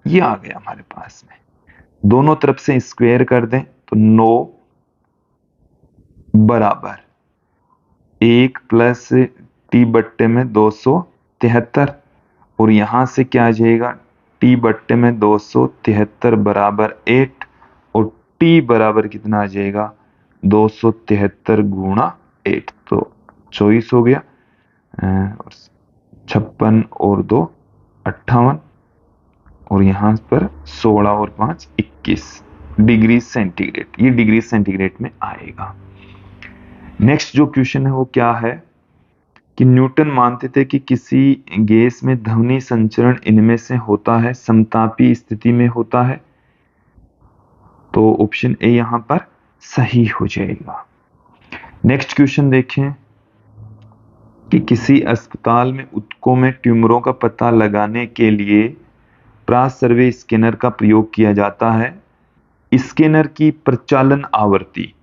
Speaker 1: ये आ गया हमारे पास में। दोनों तरफ से स्क्वायर कर दें तो 9 बराबर 1 प्लस टी बट्टे में 273, और यहां से क्या आ जाएगा, टी बट्टे में 273 बराबर 8, और टी बराबर कितना आ जाएगा 273 गुणा 8, तो 24 हो गया, और 56 और 2 58, और यहां पर 16 और 5 21 डिग्री सेंटीग्रेड, ये डिग्री सेंटीग्रेड में आएगा। नेक्स्ट जो क्वेश्चन है वो क्या है कि न्यूटन मानते थे कि किसी गैस में ध्वनि संचरण इनमें से होता है, समतापी स्थिति में होता है। तो ऑप्शन ए यहां पर सही हो जाएगा। नेक्स्ट क्वेश्चन देखें कि किसी अस्पताल में ऊतकों में ट्यूमरों का पता लगाने के लिए प्रास सर्वे स्कैनर का प्रयोग किया जाता है। स्कैनर की प्रचालन आवृत्ति,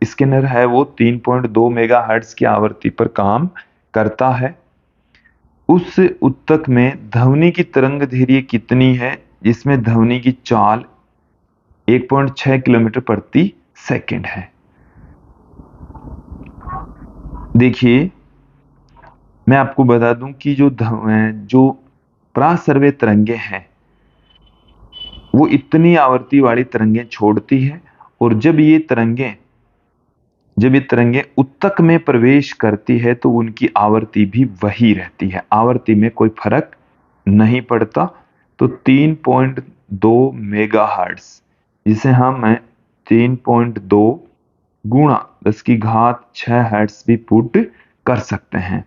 Speaker 1: स्कैनर है वो 3.2 मेगाहर्ट्ज की आवृत्ति पर काम करता है। उस ऊतक में ध्वनि की तरंग दैर्घ्य कितनी है जिसमें ध्वनि की चाल 1.6 किलोमीटर प्रति सेकंड है। देखिए मैं आपको बता दूं कि जो प्रासर्वे तरंगे हैं वो इतनी आवृत्ति वाली तरंगे छोड़ती है, और जब ये तरंगे ऊतक में प्रवेश करती है तो उनकी आवृत्ति भी वही रहती है, आवृत्ति में कोई फर्क नहीं पड़ता। तो 3.2 मेगाहर्ट्ज जिसे हम 3.2 गुणा 10 की घात 6 हर्ट्ज भी पुट कर सकते हैं।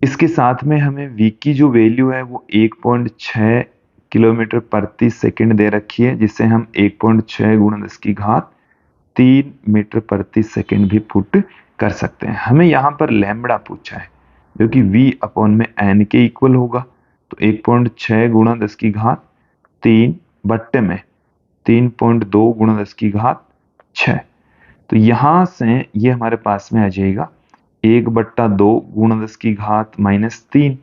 Speaker 1: इसके साथ में हमें v की जो वैल्यू है वो 1.6 किलोमीटर प्रति सेकंड दे रखी है, जिसे हम 1.6 गुणा 10 की घात 3 मीटर प्रति सेकंड भी पुट कर सकते हैं। हमें यहाँ पर लैम्बडा पूछा है जो कि v अपॉन में n के इक्वल होगा। तो 1.6 गुणा 10 की घात 3 बट्टे में 3.2 गुणा 10 की घात 6। तो यहां से ये हमारे पास में आ जाएगा 1/2 गुणा 10 की घात -3।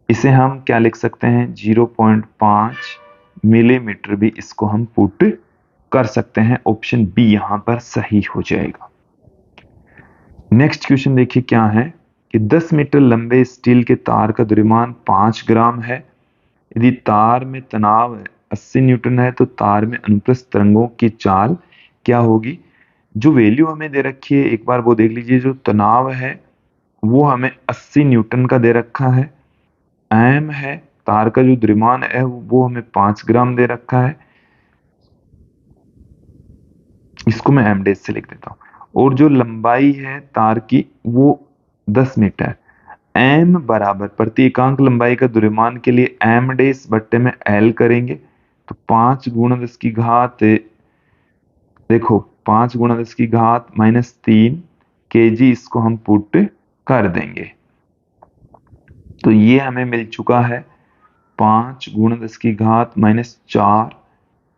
Speaker 1: इसे हम क्या लिख सकते हैं 0.5 मिलीमीटर भी इसको हम पुट कर सकते हैं। ऑप्शन बी यहां पर सही हो जाएगा। नेक्स्ट क्वेश्चन देखिए क्या है कि 10 मीटर लंबे स्टील के तार का द्रव्यमान 5 ग्राम है। यदि तार में तनाव 80 न्यूटन है तो तार में अनुप्रस्थ तरंगों की चाल क्या होगी। जो वैल्यू हमें दे रखी है एक बार वो देख लीजिए। जो तनाव है वो हमें 80 न्यूटन का दे रखा है, एम है तार का जो द्रव्यमान है वो हमें 5 ग्राम दे रखा है, इसको मैं एम डेज से लिख देता हूं, और जो लंबाई है तार की वो 10 मीटर। एम बराबर प्रति एकांक लंबाई का द्रव्यमान के लिए एम डेज बट्टे में एल करेंगे। तो 5 गुणा 10 की घात, देखो 5 गुणा 10 की घात -3 kg इसको हम पुट कर देंगे। तो ये हमें मिल चुका है 5 गुणा 10 की घात -4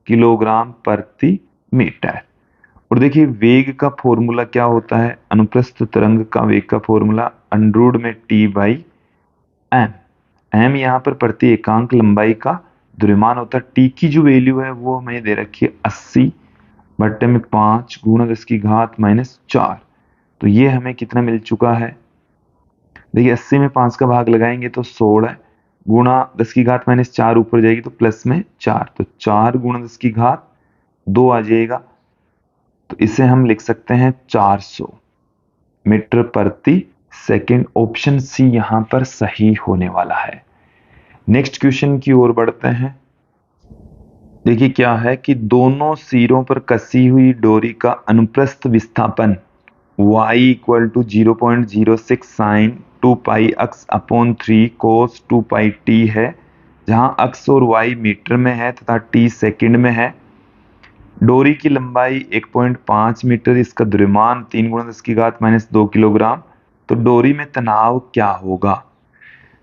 Speaker 1: किलोग्राम प्रति मीटर। और देखिए वेग का फॉर्मूला क्या होता है, अनुप्रस्थ तरंग का वेग का फॉर्मूला अंडर में टी बाई एम। एम यहाँ पर प्रति एकांक लंबाई का द्रव्यमान होता है। टी की जो वैल्यू है वो हमें दे रखी है 80 बट्टे में 5 गुणा 10 की घात -4। तो ये हमें कितना मिल चुका है, देखिए 80 में 5 का भाग लगाएंगे तो 16 गुणा 10 की घात -4 ऊपर जाएगी तो प्लस में 4, तो 4 गुणा 10 की घात 2 आ जाएगा। तो इसे हम लिख सकते हैं 400 मीटर प्रति सेकंड। ऑप्शन सी यहां पर सही होने वाला है। नेक्स्ट क्वेश्चन की ओर बढ़ते हैं। देखिए क्या है कि दोनों सिरों पर कसी हुई डोरी का अनुप्रस्थ विस्थापन y equal to 0.06 sine 2 pi x upon 3 cos 2 pi t है, जहां अक्स और y मीटर में है तथा t सेकंड में है। डोरी की लंबाई 1.5 मीटर, इसका द्रव्यमान 3 गुणा 10 की घात -2 किलोग्राम। तो डोरी में तनाव क्या होगा।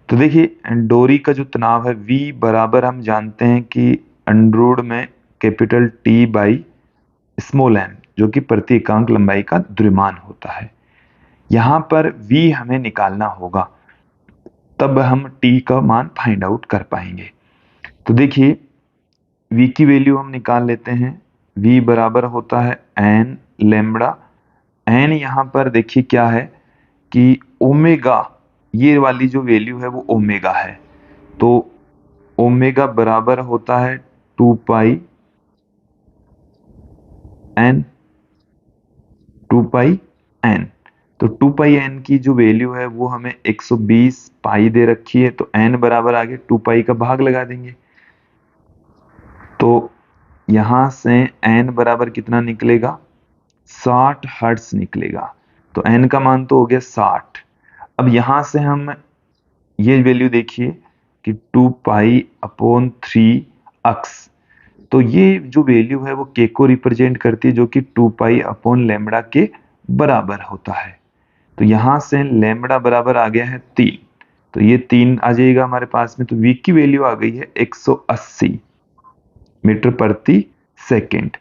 Speaker 1: तो देखिए डोरी का जो तनाव है V बराबर हम जानते हैं कि अंडर में capital T by small m, जो कि प्रति एकांक लंबाई का द्रव्यमान होता है। यहां पर V हमें निकालना होगा, तब हम T का मान फाइंड आउट कर पाएंगे। तो देखिए V की वैल्यू हम निकाल लेते हैं। V बराबर होता है n लैम्बडा। n यहां पर देखिए क्या है कि ओमेगा, ये वाली जो वैल्यू है वो ओमेगा है, तो ओमेगा बराबर होता है 2 पाई n, 2 पाई n। तो 2 पाई n की जो वैल्यू है वो हमें 120 पाई दे रखी है, तो n बराबर आगे 2 पाई का भाग लगा देंगे। तो यहां से n बराबर कितना निकलेगा, 60 हर्ट्ज निकलेगा। तो n का मान तो हो गया 60। अब यहां से हम ये वैल्यू देखिए कि 2 पाई अपॉन 3 अक्स, तो ये जो वैल्यू है वो k को रिप्रेजेंट करती है, जो कि 2 पाई अपॉन लैम्बडा के बराबर होता है। तो यहां से लैम्बडा बराबर आ गया है 3, तो ये 3 आ जाएगा हमारे पास में। तो v की वैल्यू आ गई है 180 मीटर प्रति सेकेंड।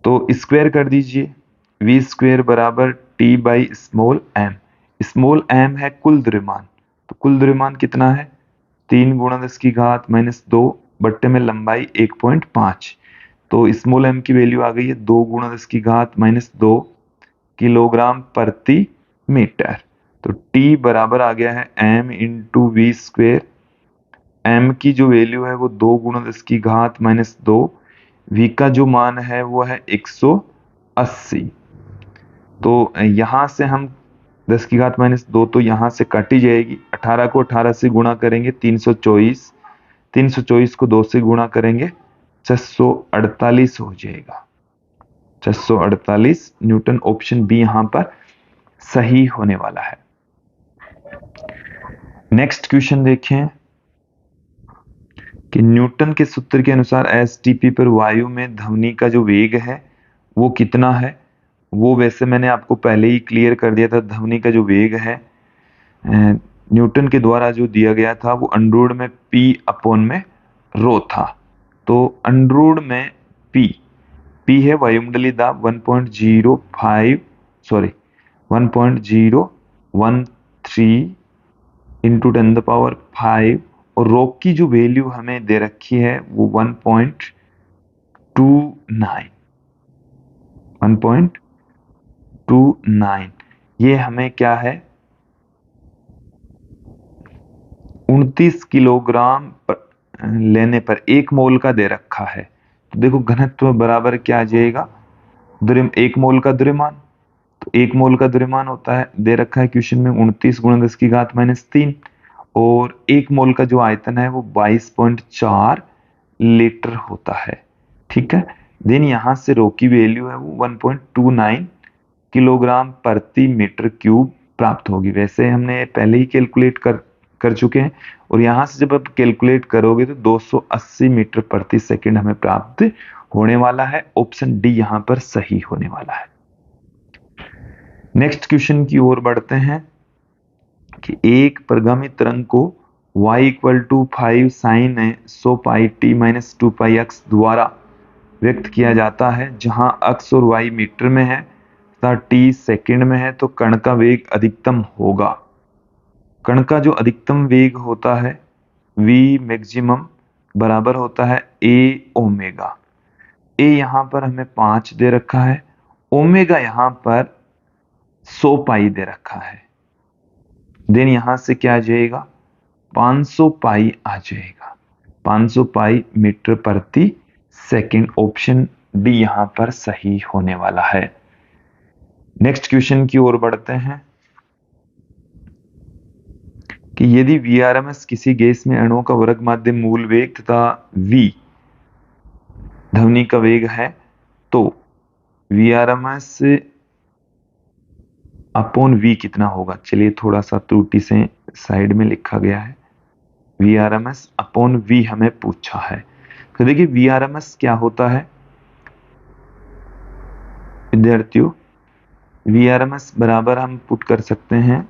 Speaker 1: तो स्क्वायर कर दीजिए, v स्क्वायर बराबर t by small m। Small m है कुल द्रव्यमान, तो कुल द्रव्यमान कितना है 3 गुणा 10 की घात -2 बट्टे में लंबाई 1.5। तो स्मॉल m की वैल्यू आ गई है 2 गुणा 10 की घात -2 किलोग्राम प्रति मीटर। तो t बराबर आ गया है m into V square. m की जो वैल्यू है वो 2 गुणा 10 की घात -2, v का जो मान है वो है 180। तो यहां से हम 10 की घात -2 तो यहां से कट ही जाएगी। 18 को 18 से गुणा करेंगे 324, 324 को 2 से गुणा करेंगे 648 हो जाएगा, 648 न्यूटन। ऑप्शन बी यहां पर सही होने वाला है। नेक्स्ट क्वेश्चन देखें कि न्यूटन के सूत्र के अनुसार एसटीपी पर वायु में ध्वनि का जो वेग है वो कितना है। वो वैसे मैंने आपको पहले ही क्लियर कर दिया था। ध्वनि का जो वेग है न्यूटन के द्वारा जो दिया गया था वो अंडर में p अपॉन में रो था। तो अंडर में p है वायुमंडलीय दाब 1.013 इंटू 10⁵, और रो की जो वैल्यू हमें दे रखी है वो 1.29। ये हमें क्या है 29 किलोग्राम लेने पर 1 मोल का दे रखा है। तो देखो घनत्व बराबर क्या आ जाएगा, 1 मोल का द्रव्यमान। तो 1 मोल का द्रव्यमान होता है, दे रखा है क्वेश्चन में 29 गुणा 10 की घात -3, और 1 मोल का जो आयतन है वो 22.4 लीटर होता है। ठीक है। देन यहां से रो की वैल्यू है वो 1.29 किलोग्राम प्रति मीटर क्यूब प्राप्त होगी। वैसे हमने पहले ही कैलकुलेट कर चुके हैं, और यहां से जब आप कैलकुलेट करोगे तो 280 मीटर प्रति सेकंड हमें प्राप्त होने वाला है। ऑप्शन डी यहां पर सही होने वाला है। नेक्स्ट क्वेश्चन की ओर बढ़ते हैं कि एक परिगामी तरंग को y equal to 5 sine 100 pi t minus 2 pi x द्वारा व्यक्त किया जाता है, जहां x और y मीटर में है तथा t सेकंड में है, तो कण का वेग अधिकतम होगा। कण का जो अधिकतम वेग होता है v मैक्सिमम बराबर होता है a ओमेगा। a यहां पर हमें 5 दे रखा है, ओमेगा यहां पर 100 पाई दे रखा है। देन यहां से क्या आ जाएगा, 500 पाई आ जाएगा। 500 पाई मीटर प्रति सेकंड। ऑप्शन डी यहां पर सही होने वाला है। नेक्स्ट क्वेश्चन की ओर बढ़ते हैं कि यदि Vrms किसी गैस में अणुओं का वर्ग माध्यम मूल वेग तथा v ध्वनि का वेग है, तो Vrms अपॉन v कितना होगा। चलिए थोड़ा सा त्रुटि से साइड में लिखा गया है, Vrms अपॉन v हमें पूछा है। तो देखिए Vrms क्या होता है विद्यार्थियों, Vrms बराबर हम पुट कर सकते हैं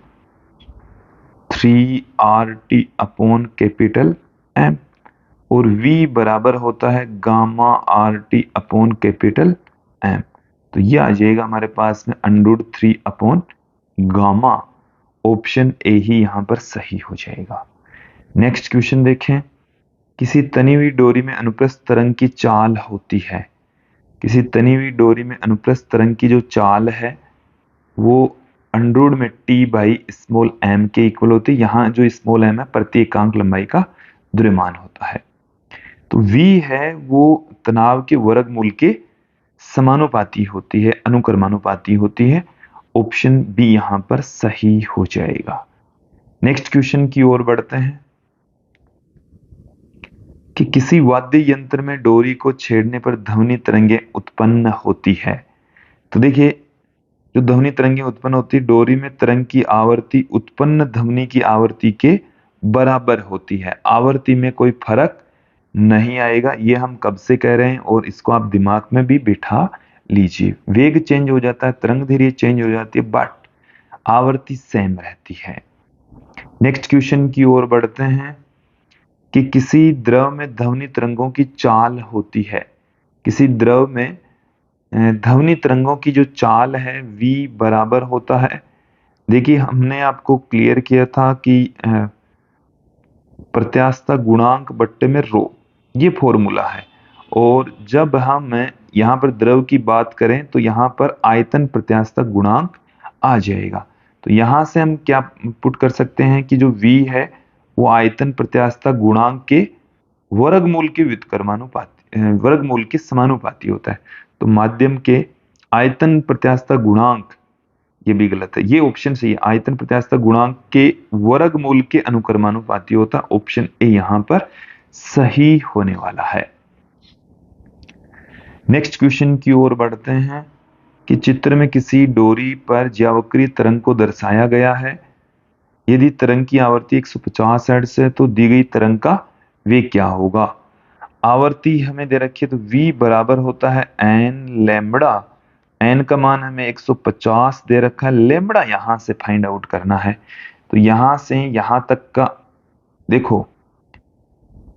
Speaker 1: 3RT अपॉन कैपिटल M, और V बराबर होता है gamma RT upon capital M। तो ये आ जाएगा हमारे पास में √3 अपॉन गामा। ऑप्शन ए ही यहां पर सही हो जाएगा। नेक्स्ट क्वेश्चन देखें, किसी तनी हुई डोरी में अनुप्रस्थ तरंग की चाल होती है। किसी तनी हुई डोरी में अनुप्रस्थ तरंग की जो चाल है वो अंडरवुड में t बाई स्मॉल m के इक्वल होती है। यहाँ जो स्मॉल m है प्रति एकांक लंबाई का द्रव्यमान होता है। तो v है वो तनाव के वर्गमूल के समानुपाती होती है, अनुक्रमानुपाती होती है। ऑप्शन बी यहां पर सही हो जाएगा। नेक्स्ट क्वेश्चन की ओर बढ़ते हैं कि किसी वाद्य यंत्र में डोरी को छेड़ने पर ध्वनि तरंगे उत्पन्न होती है। तो देखिए जो ध्वनि तरंगे उत्पन्न होती है, डोरी में तरंग की आवृत्ति उत्पन्न ध्वनि की आवृत्ति के बराबर होती है। आवृत्ति में कोई फर्क नहीं आएगा, ये हम कब से कह रहे हैं और इसको आप दिमाग में भी बिठा लीजिए। वेग चेंज हो जाता है, तरंग धैर्य चेंज हो जाती है, बट आवृत्ति सेम रहती है। नेक्स्ट क्वेश्चन की ओर बढ़ते हैं कि किसी द्रव में ध्वनि तरंगों की चाल होती है। किसी द्रव में ध्वनि तरंगों की जो चाल है v बराबर होता है, देखिए हमने आपको क्लियर किया था कि प्रत्यास्थता गुणांक बट्टे में रो, ये फॉर्मूला है। और जब हम यहाँ पर द्रव की बात करें तो यहाँ पर आयतन प्रत्यास्थता गुणांक आ जाएगा। तो यहाँ से हम क्या पुट कर सकते हैं कि जो v है वो आयतन प्रत्यास्थता गुणांक के वर्गमूल के व्युत्क्रमानुपाती, वर्गमूल के समानुपाती होता है। तो माध्यम के आयतन प्रत्यास्थता गुणांक, ये भी गलत है, ये ऑप्शन सही है, आयतन प्रत्यास्थता गुणांक के वर्गमूल के अनुक्रमानुपाती होता है। ऑप्शन ए यहां पर सही होने वाला है। नेक्स्ट क्वेश्चन की ओर बढ़ते हैं कि चित्र में किसी डोरी पर ज्यावक्रीय तरंग को दर्शाया गया है। यदि तरंग की आवृत्ति 150 हर्ट्ज है तो दी गई तरंग का वेग क्या होगा। आवृत्ति हमें दे रखी है, तो v बराबर होता है n लैम्बडा। n का मान हमें 150 दे रखा है, लैम्बडा यहां से फाइंड आउट करना है। तो यहां से यहां तक का देखो,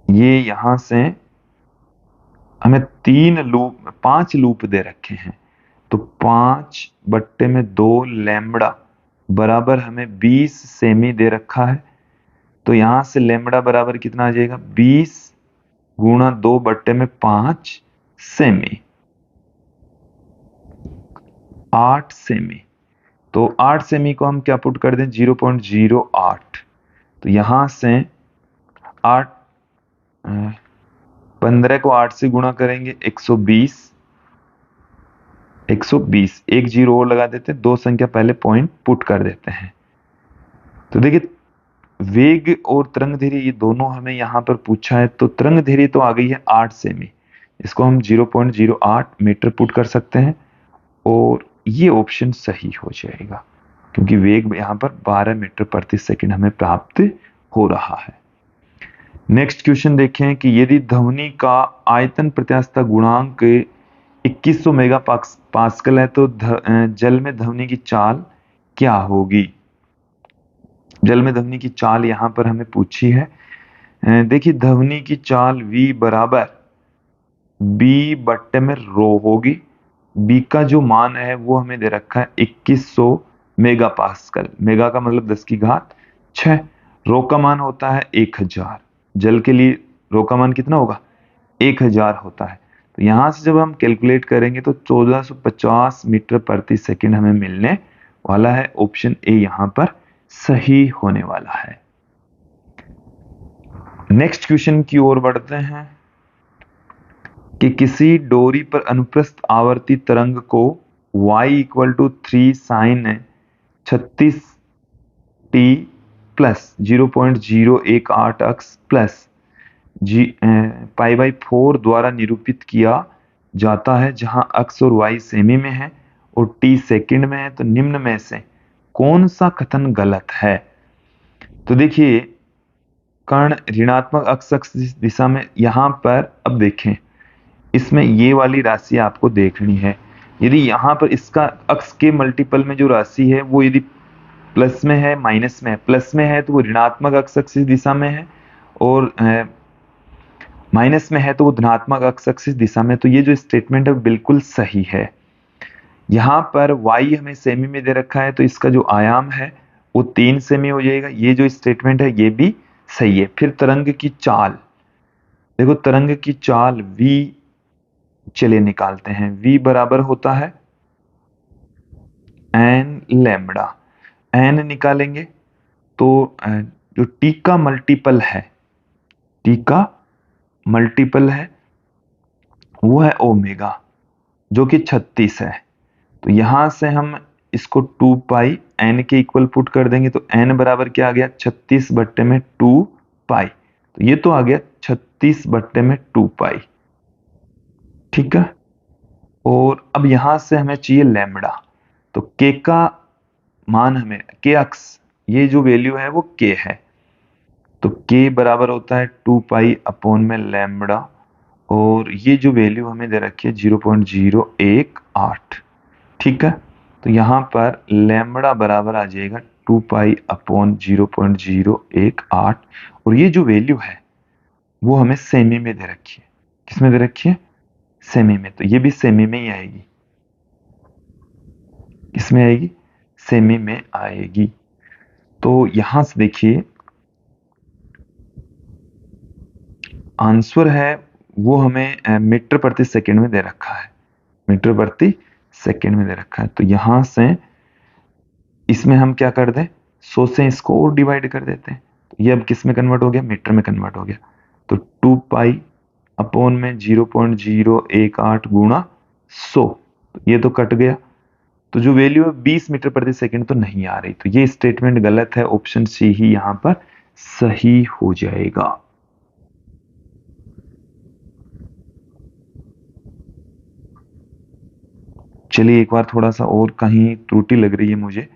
Speaker 1: ये यहां से हमें 5 लूप दे रखे हैं। तो 5/2 लैम्बडा बराबर हमें 20 सेमी दे रखा है। तो यहां से लैम्बडा बराबर कितना आ जाएगा, 20 गुणा 2/5 सेमी, 8 सेमी। तो 8 सेमी को हम क्या पुट कर दें, 0.08। तो यहां से 8 15 को 8 से गुणा करेंगे 120, 120 एक जीरो और लगा देते हैं, दो संख्या पहले पॉइंट पुट कर देते हैं। तो देखिए वेग और तरंग धैर्य ये दोनों हमें यहाँ पर पूछा है। तो तरंग धैर्य तो आ गई है 8 सेमी, इसको हम 0.08 मीटर पुट कर सकते हैं और ये ऑप्शन सही हो जाएगा क्योंकि वेग यहाँ पर 12 मीटर प्रति सेकंड हमें प्राप्त हो रहा है। नेक्स्ट क्वेश्चन देखें कि यदि ध्वनि का आयतन प्रत्यास्थता गुणांक 2100 मेगा पास्कल है तो जल में ध्वनि की चाल क्या होगी। जल में ध्वनि की चाल यहाँ पर हमें पूछी है। देखिए ध्वनि की चाल v बराबर b बट्टे में रो होगी। b का जो मान है वो हमें दे रखा है 2100 मेगा पास्कल। मेगा का मतलब 10 की घात 6। रो का मान होता है 1000। जल के लिए रो का मान कितना होगा? 1000 होता है। तो यहां से जब हम कैलकुलेट करेंगे तो 1450 मीटर प्रति सेकंड हमें मिलने वाला है। ऑप्शन ए यहां पर सही होने वाला है। नेक्स्ट क्वेश्चन की ओर बढ़ते हैं कि किसी डोरी पर अनुप्रस्थ आवर्ती तरंग को y equal to 3 sine 36 t plus 0.018 x plus pi by 4 द्वारा निरूपित किया जाता है, जहां अक्स और y सेमी में है और t सेकंड में है, तो निम्न में से कौन सा कथन गलत है? तो देखिए कर्ण ऋणात्मक अक्स दिशा में, यहां पर अब देखें इसमें ये वाली राशि आपको देखनी है। यदि यहाँ पर इसका अक्स के मल्टीपल में जो राशि है वो यदि प्लस में है माइनस में है, प्लस में है तो वो ऋणात्मक अक्स दिशा में है और माइनस में है तो वो धनात्मक अक्स दिशा में। तो ये जो स्टेटमेंट है बिल्कुल सही है। यहाँ पर y हमें सेमी में दे रखा है तो इसका जो आयाम है वो 3 सेमी हो जाएगा। ये जो स्टेटमेंट है ये भी सही है। फिर तरंग की चाल, देखो तरंग की चाल v, चलिए निकालते हैं। v बराबर होता है एन लैम्बडा। एन निकालेंगे तो जो t का मल्टीपल है, t का मल्टीपल है वो है ओमेगा जो कि 36 है। तो यहां से हम इसको 2 पाई एन के इक्वल पुट कर देंगे तो एन बराबर क्या आ गया? 36 बट्टे में 2 पाई। तो ये तो आ गया 36 बट्टे में 2 पाई। ठीक है। और अब यहां से हमें चाहिए लैम्बडा। तो के का मान हमें, के अक्स, ये जो वैल्यू है वो के है। तो के बराबर होता है 2 पाई अपॉन में लैम्बडा और ये जो वैल्यू हमें दे रखी है 0.018। ठीक है। तो यहाँ पर लैम्बडा बराबर आ जाएगा 2 पाई अपॉन 0.018 और ये जो वैल्यू है वो हमें सेमी में दे रखी है। किसमें दे रखी है? सेमी में। तो ये भी सेमी में ही आएगी। किसमें आएगी? सेमी में आएगी। तो यहां से देखिए आंसर है वो हमें मीटर प्रति सेकंड में दे रखा है। मीटर प्रति सेकंड में दे रखा है। तो यहां से इसमें हम क्या कर दें, 100 से इसको और डिवाइड कर देते हैं। तो ये अब किस में कन्वर्ट हो गया? मीटर में कन्वर्ट हो गया। तो 2 पाई अपॉन में 0.018 गुणा 100, तो ये तो कट गया। तो जो वैल्यू है 20 मीटर प्रति सेकंड तो नहीं आ रही। तो ये स्टेटमेंट गलत है। ऑप्शन सी ही यहां पर सही हो जाएगा। चलिए एक बार थोड़ा सा और कहीं त्रुटि लग रही है मुझे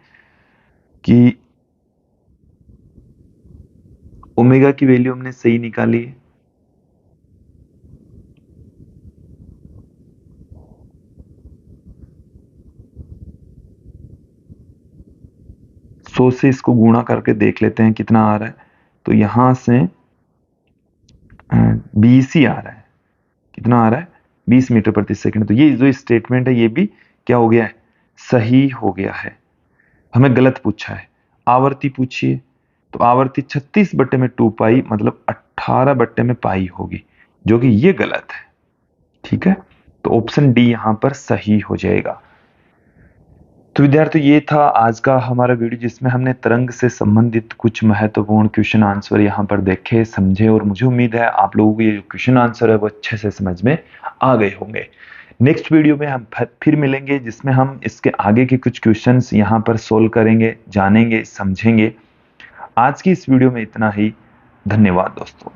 Speaker 1: कि ओमेगा की वैल्यू हमने सही निकाली है। सौ से इसको गुणा करके देख लेते हैं कितना आ रहा है। तो यहां से 20 ही आ रहा है। कितना आ रहा है? 20 मीटर प्रति सेकंड। तो ये जो स्टेटमेंट है ये भी क्या हो गया है? सही हो गया है। हमें गलत पूछा है। आवर्ती पूछिए तो आवर्ती 36 बट्टे में 2 पाई मतलब 18 बट्टे में पाई होगी, जो कि ये गलत है। ठीक है। तो ऑप्शन डी यहां पर सही हो जाएगा। तो विद्यार्थियों ये था आज का हमारा वीडियो जिसमें हमने तरंग से संबंधित कुछ महत्वपूर्ण क्वेश्चन आंसर यहाँ पर देखे, समझे और मुझे उम्मीद है आप लोगों को ये जो क्वेश्चन आंसर है वो अच्छे से समझ में आ गए होंगे। नेक्स्ट वीडियो में हम फिर मिलेंगे जिसमें हम इसके आगे के कुछ क्वेश्चंस यहाँ पर सोल्व करेंगे, जानेंगे, समझेंगे। आज की इस वीडियो में इतना ही। धन्यवाद दोस्तों।